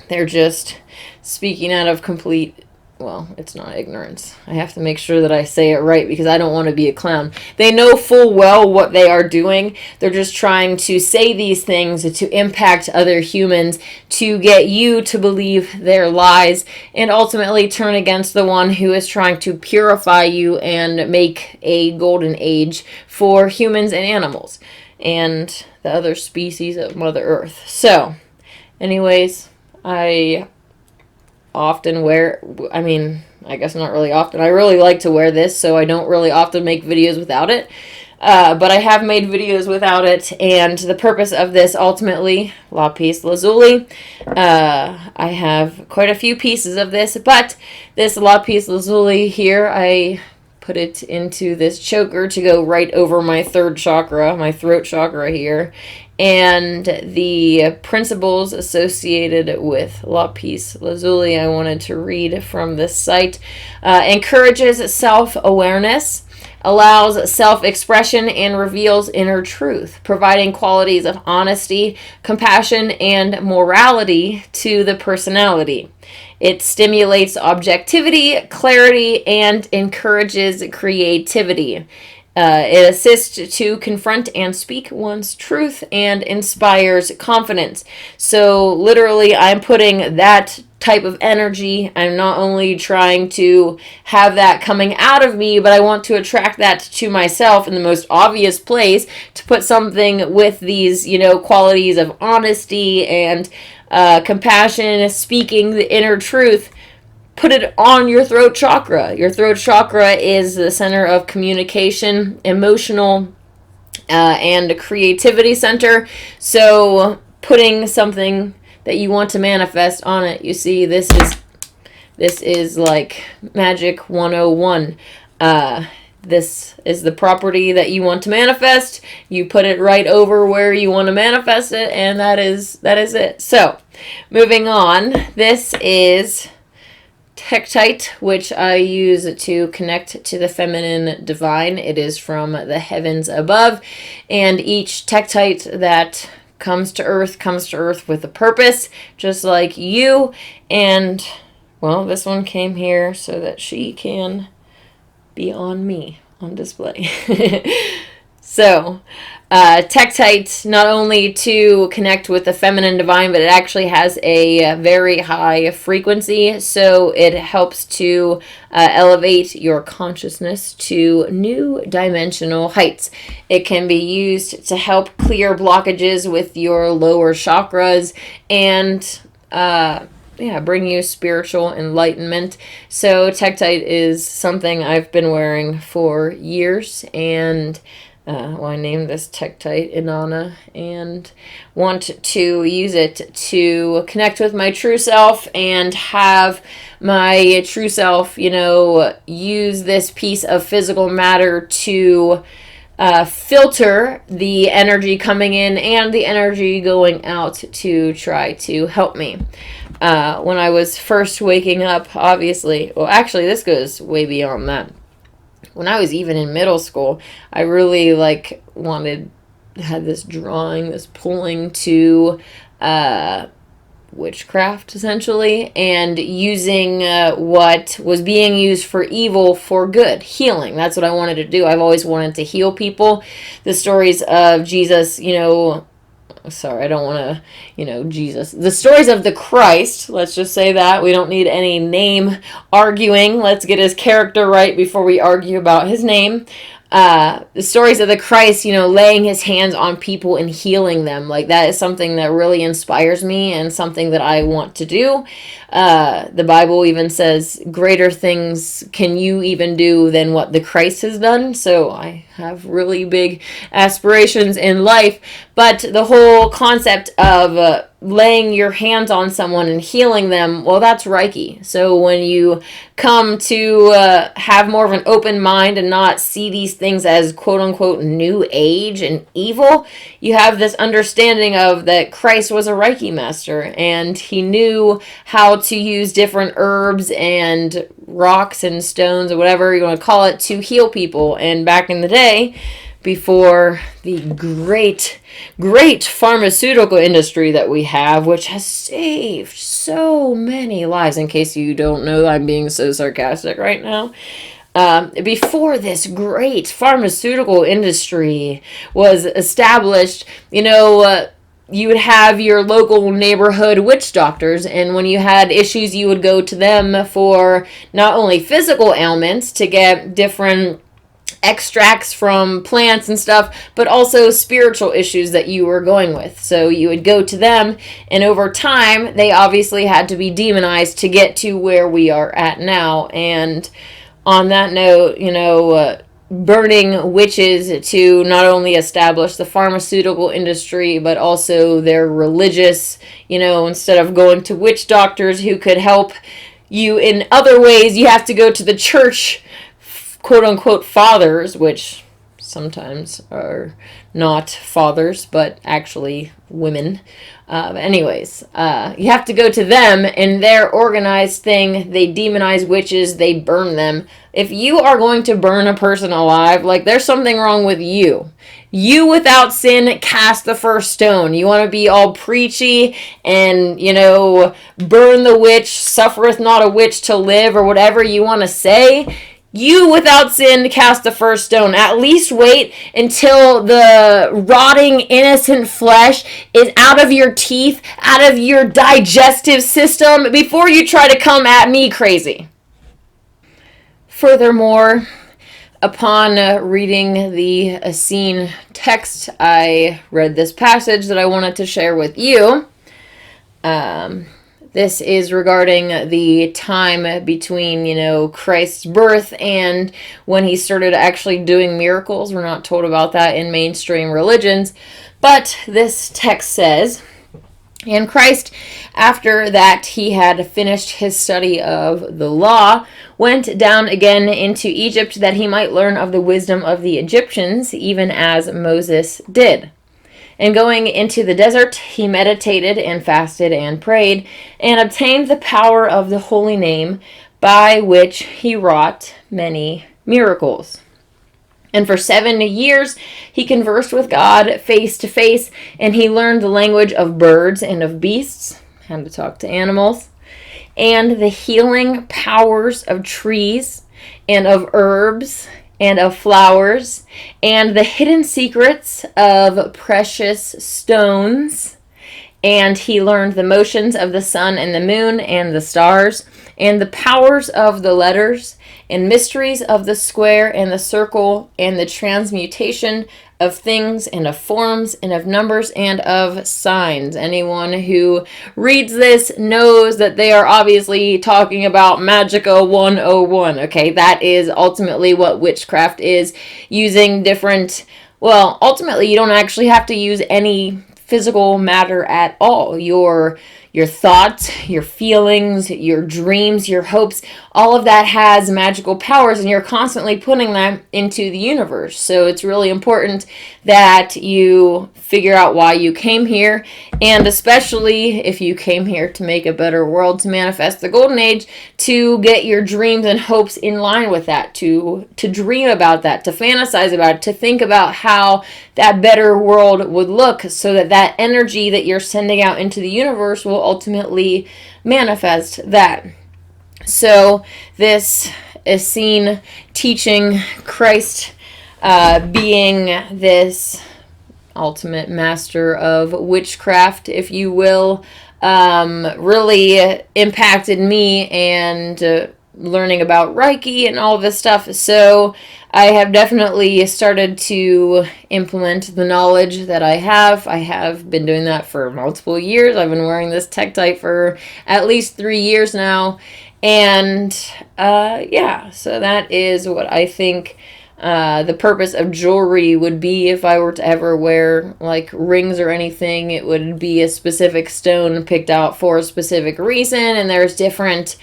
they're just speaking out of complete, well, it's not ignorance. I have to make sure that I say it right because I don't want to be a clown. They know full well what they are doing. They're just trying to say these things to impact other humans, to get you to believe their lies, and ultimately turn against the one who is trying to purify you and make a golden age for humans and animals and the other species of Mother Earth. So, anyways, I often wear, I guess not really often. I really like to wear this, so I don't really often make videos without it. But I have made videos without it, and the purpose of this, ultimately, lapis lazuli. I have quite a few pieces of this, but this lapis lazuli here, I put it into this choker to go right over my third chakra, my throat chakra here. And the principles associated with lapis lazuli, I wanted to read from this site. Encourages self-awareness, allows self-expression, and reveals inner truth, providing qualities of honesty, compassion, and morality to the personality. It stimulates objectivity, clarity, and encourages creativity. It assists to confront and speak one's truth and inspires confidence. So literally, I'm putting that type of energy. I'm not only trying to have that coming out of me, but I want to attract that to myself in the most obvious place, to put something with these, qualities of honesty and compassion, speaking the inner truth. Put it on your throat chakra. Your throat chakra is the center of communication, emotional, and creativity center. So putting something that you want to manifest on it, you see, this is like Magic 101. This is the property that you want to manifest. You put it right over where you want to manifest it, and that is it. So, moving on, this is Tektite, which I use to connect to the feminine divine. It is from the heavens above, and each Tektite that comes to earth with a purpose, just like you. And, well, this one came here so that she can be on me, on display. So, Tektite, not only to connect with the feminine divine, but it actually has a very high frequency, so it helps to elevate your consciousness to new dimensional heights. It can be used to help clear blockages with your lower chakras and bring you spiritual enlightenment. So Tektite is something I've been wearing for years, and I named this Tektite Inanna, and want to use it to connect with my true self and have my true self, use this piece of physical matter to filter the energy coming in and the energy going out to try to help me. When I was first waking up, obviously, well, actually, this goes way beyond that. When I was even in middle school, I really had this drawing, this pulling to witchcraft, essentially, and using what was being used for evil for good, healing. That's what I wanted to do. I've always wanted to heal people. The stories of Jesus, sorry, I don't want to, Jesus. The stories of the Christ, let's just say that. We don't need any name arguing. Let's get his character right before we argue about his name. The stories of the Christ, laying his hands on people and healing them. Like, that is something that really inspires me and something that I want to do. The Bible even says greater things can you even do than what the Christ has done. So I have really big aspirations in life. But the whole concept of laying your hands on someone and healing them, well, that's Reiki. So when you come to have more of an open mind and not see these things as quote unquote new age and evil, you have this understanding of that Christ was a Reiki master and he knew how to use different herbs and rocks and stones or whatever you want to call it to heal people. And back in the day, before the great pharmaceutical industry that we have, which has saved so many lives. In case you don't know, I'm being so sarcastic right now. Before this great pharmaceutical industry was established, you would have your local neighborhood witch doctors, and when you had issues, you would go to them for not only physical ailments to get different extracts from plants and stuff, but also spiritual issues that you were going with. So you would go to them, and over time, they obviously had to be demonized to get to where we are at now. And on that note, burning witches to not only establish the pharmaceutical industry, but also their religious, instead of going to witch doctors who could help you in other ways, you have to go to the church quote unquote fathers, which sometimes are not fathers, but actually women. You have to go to them and their organized thing. They demonize witches, they burn them. If you are going to burn a person alive, there's something wrong with you. You without sin cast the first stone. You want to be all preachy and, burn the witch, suffereth not a witch to live, or whatever you want to say. You without sin cast the first stone. At least wait until the rotting innocent flesh is out of your teeth, out of your digestive system, before you try to come at me crazy. Furthermore, upon reading the Essene text, I read this passage that I wanted to share with you. This is regarding the time between, Christ's birth and when he started actually doing miracles. We're not told about that in mainstream religions. But this text says, "And Christ, after that he had finished his study of the law, went down again into Egypt that he might learn of the wisdom of the Egyptians, even as Moses did. And going into the desert, he meditated and fasted and prayed, and obtained the power of the holy name, by which he wrought many miracles. And for 7 years he conversed with God face to face, and he learned the language of birds and of beasts," how to talk to animals, "and the healing powers of trees and of herbs and of flowers, and the hidden secrets of precious stones. And he learned the motions of the sun and the moon and the stars, and the powers of the letters, and mysteries of the square and the circle, and the transmutation of things, and of forms, and of numbers, and of signs." Anyone who reads this knows that they are obviously talking about Magica 101. Okay, that is ultimately what witchcraft is, using different, ultimately you don't actually have to use any physical matter at all. Your thoughts, your feelings, your dreams, your hopes, all of that has magical powers, and you're constantly putting them into the universe. So it's really important that you figure out why you came here, and especially if you came here to make a better world, to manifest the golden age, to get your dreams and hopes in line with that, to dream about that, to fantasize about it, to think about how that better world would look, so that that energy that you're sending out into the universe will ultimately manifest that. So this Essene teaching, Christ being this ultimate master of witchcraft, if you will, really impacted me, and learning about Reiki and all this stuff. So I have definitely started to implement the knowledge that I have. I have been doing that for multiple years. I've been wearing this Tektite for at least 3 years now. And so that is what I think the purpose of jewelry would be. If I were to ever wear like rings or anything, it would be a specific stone picked out for a specific reason, and there's different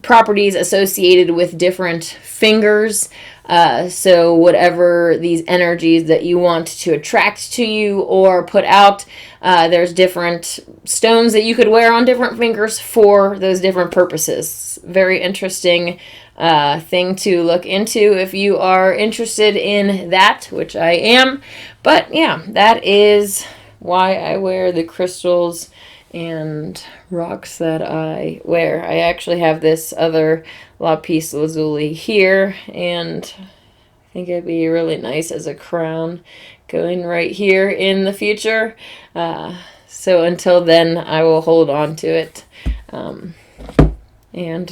properties associated with different fingers. So whatever these energies that you want to attract to you or put out, there's different stones that you could wear on different fingers for those different purposes. Very interesting thing to look into if you are interested in that, which I am. But yeah, that is why I wear the crystals and rocks that I wear. I actually have this other lapis lazuli here, and I think it'd be really nice as a crown going right here in the future. So until then, I will hold on to it and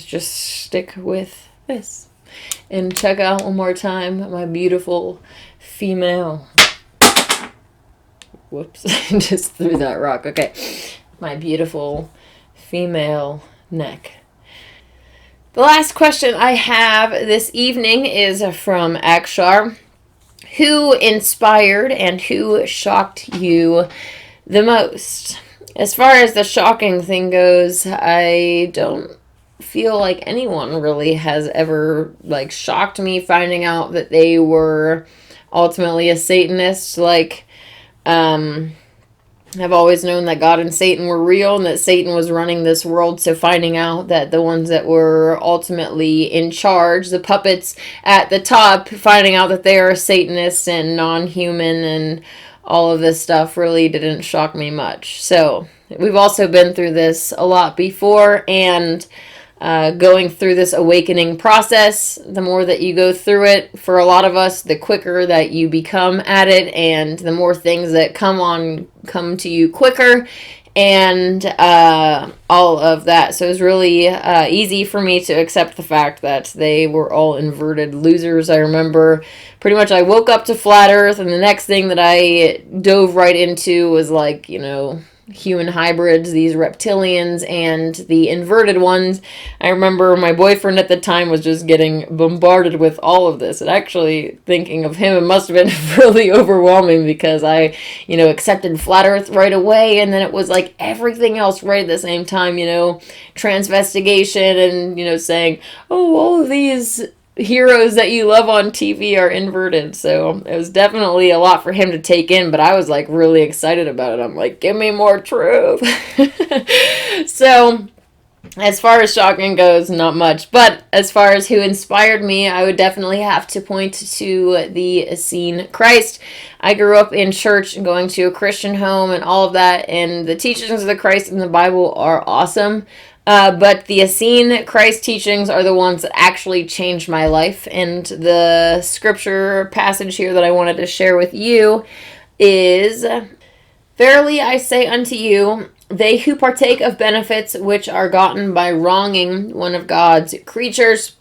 just stick with this. And check out one more time my beautiful female. Whoops, just threw that rock. Okay. My beautiful female neck. The last question I have this evening is from Akshar. Who inspired and who shocked you the most? As far as the shocking thing goes, I don't feel like anyone really has ever like shocked me finding out that they were ultimately a Satanist. Like, I've always known that God and Satan were real and that Satan was running this world. So finding out that the ones that were ultimately in charge, the puppets at the top, finding out that they are Satanists and non-human and all of this stuff really didn't shock me much. So we've also been through this a lot before, and going through this awakening process, the more that you go through it, for a lot of us, the quicker that you become at it, and the more things that come to you quicker, and all of that. So it was really easy for me to accept the fact that they were all inverted losers. I remember pretty much I woke up to flat earth, and the next thing that I dove right into was like, human hybrids, these reptilians, and the inverted ones. I remember my boyfriend at the time was just getting bombarded with all of this. And actually, thinking of him, it must have been really overwhelming because I, accepted flat earth right away. And then it was like everything else right at the same time, transvestigation and, saying, oh, all of these heroes that you love on TV are inverted. So it was definitely a lot for him to take in, but I was like really excited about it. I'm like, give me more truth. So as far as shocking goes, not much. But as far as who inspired me, I would definitely have to point to the Essene Christ. I grew up in church and going to a Christian home and all of that, and the teachings of the Christ in the Bible are awesome. But the Essene Christ teachings are the ones that actually changed my life. And the scripture passage here that I wanted to share with you is, verily I say unto you, they who partake of benefits which are gotten by wronging one of God's creatures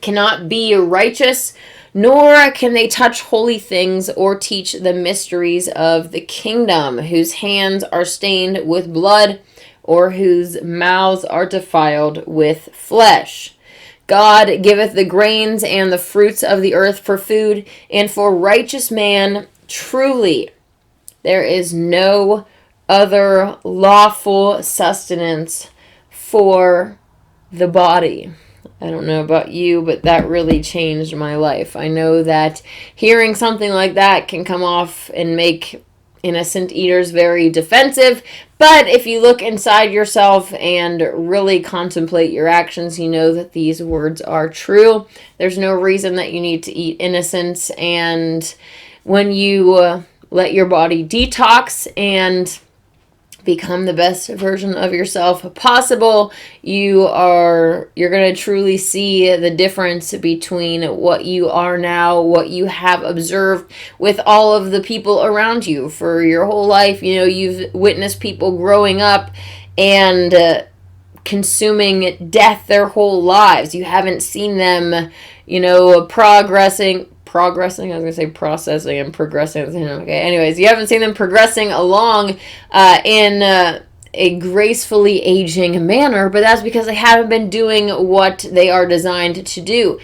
cannot be righteous, nor can they touch holy things or teach the mysteries of the kingdom, whose hands are stained with blood, or whose mouths are defiled with flesh. God giveth the grains and the fruits of the earth for food, and for righteous man truly there is no other lawful sustenance for the body. I don't know about you, but that really changed my life. I know that hearing something like that can come off and make innocent eaters very defensive, but if you look inside yourself and really contemplate your actions, you know that these words are true. There's no reason that you need to eat innocence, and when you let your body detox and become the best version of yourself possible, you're going to truly see the difference between what you are now, what you have observed with all of the people around you for your whole life. You've witnessed people growing up and consuming death their whole lives. You haven't seen them, processing, I was going to say processing and progressing. Okay, anyways, you haven't seen them progressing along in a gracefully aging manner, but that's because they haven't been doing what they are designed to do.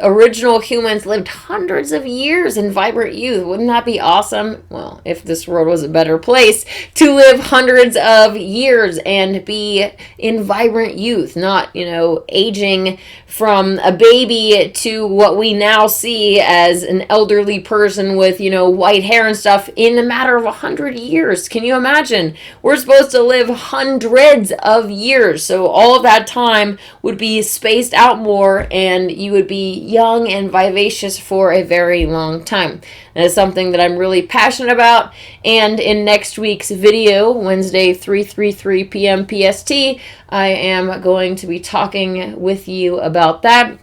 Original humans lived hundreds of years in vibrant youth. Wouldn't that be awesome? Well, if this world was a better place, to live hundreds of years and be in vibrant youth, not, aging from a baby to what we now see as an elderly person with, white hair and stuff in a matter of 100 years. Can you imagine? We're supposed to live hundreds of years, so all of that time would be spaced out more, and you would be young and vivacious for a very long time. That is something that I'm really passionate about, and in next week's video, Wednesday 3:33 p.m. PST, I am going to be talking with you about that,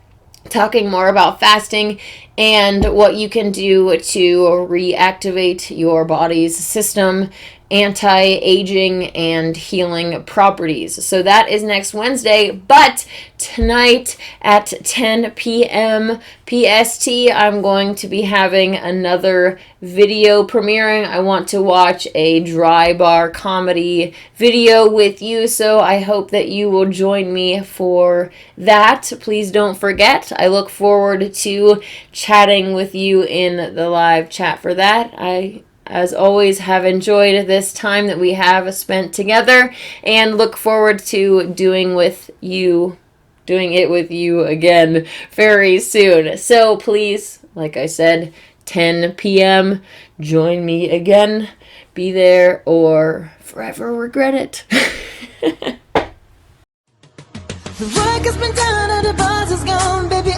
talking more about fasting and what you can do to reactivate your body's system, anti-aging and healing properties. So that is next Wednesday, but tonight at 10 p.m. PST, I'm going to be having another video premiering. I want to watch a dry bar comedy video with you, so I hope that you will join me for that. Please don't forget, I look forward to chatting with you in the live chat for that. I, as always, have enjoyed this time that we have spent together and look forward to doing it with you again very soon. So please, like I said, 10 p.m., join me again. Be there or forever regret it.
The work has been done and the buzz is gone, baby.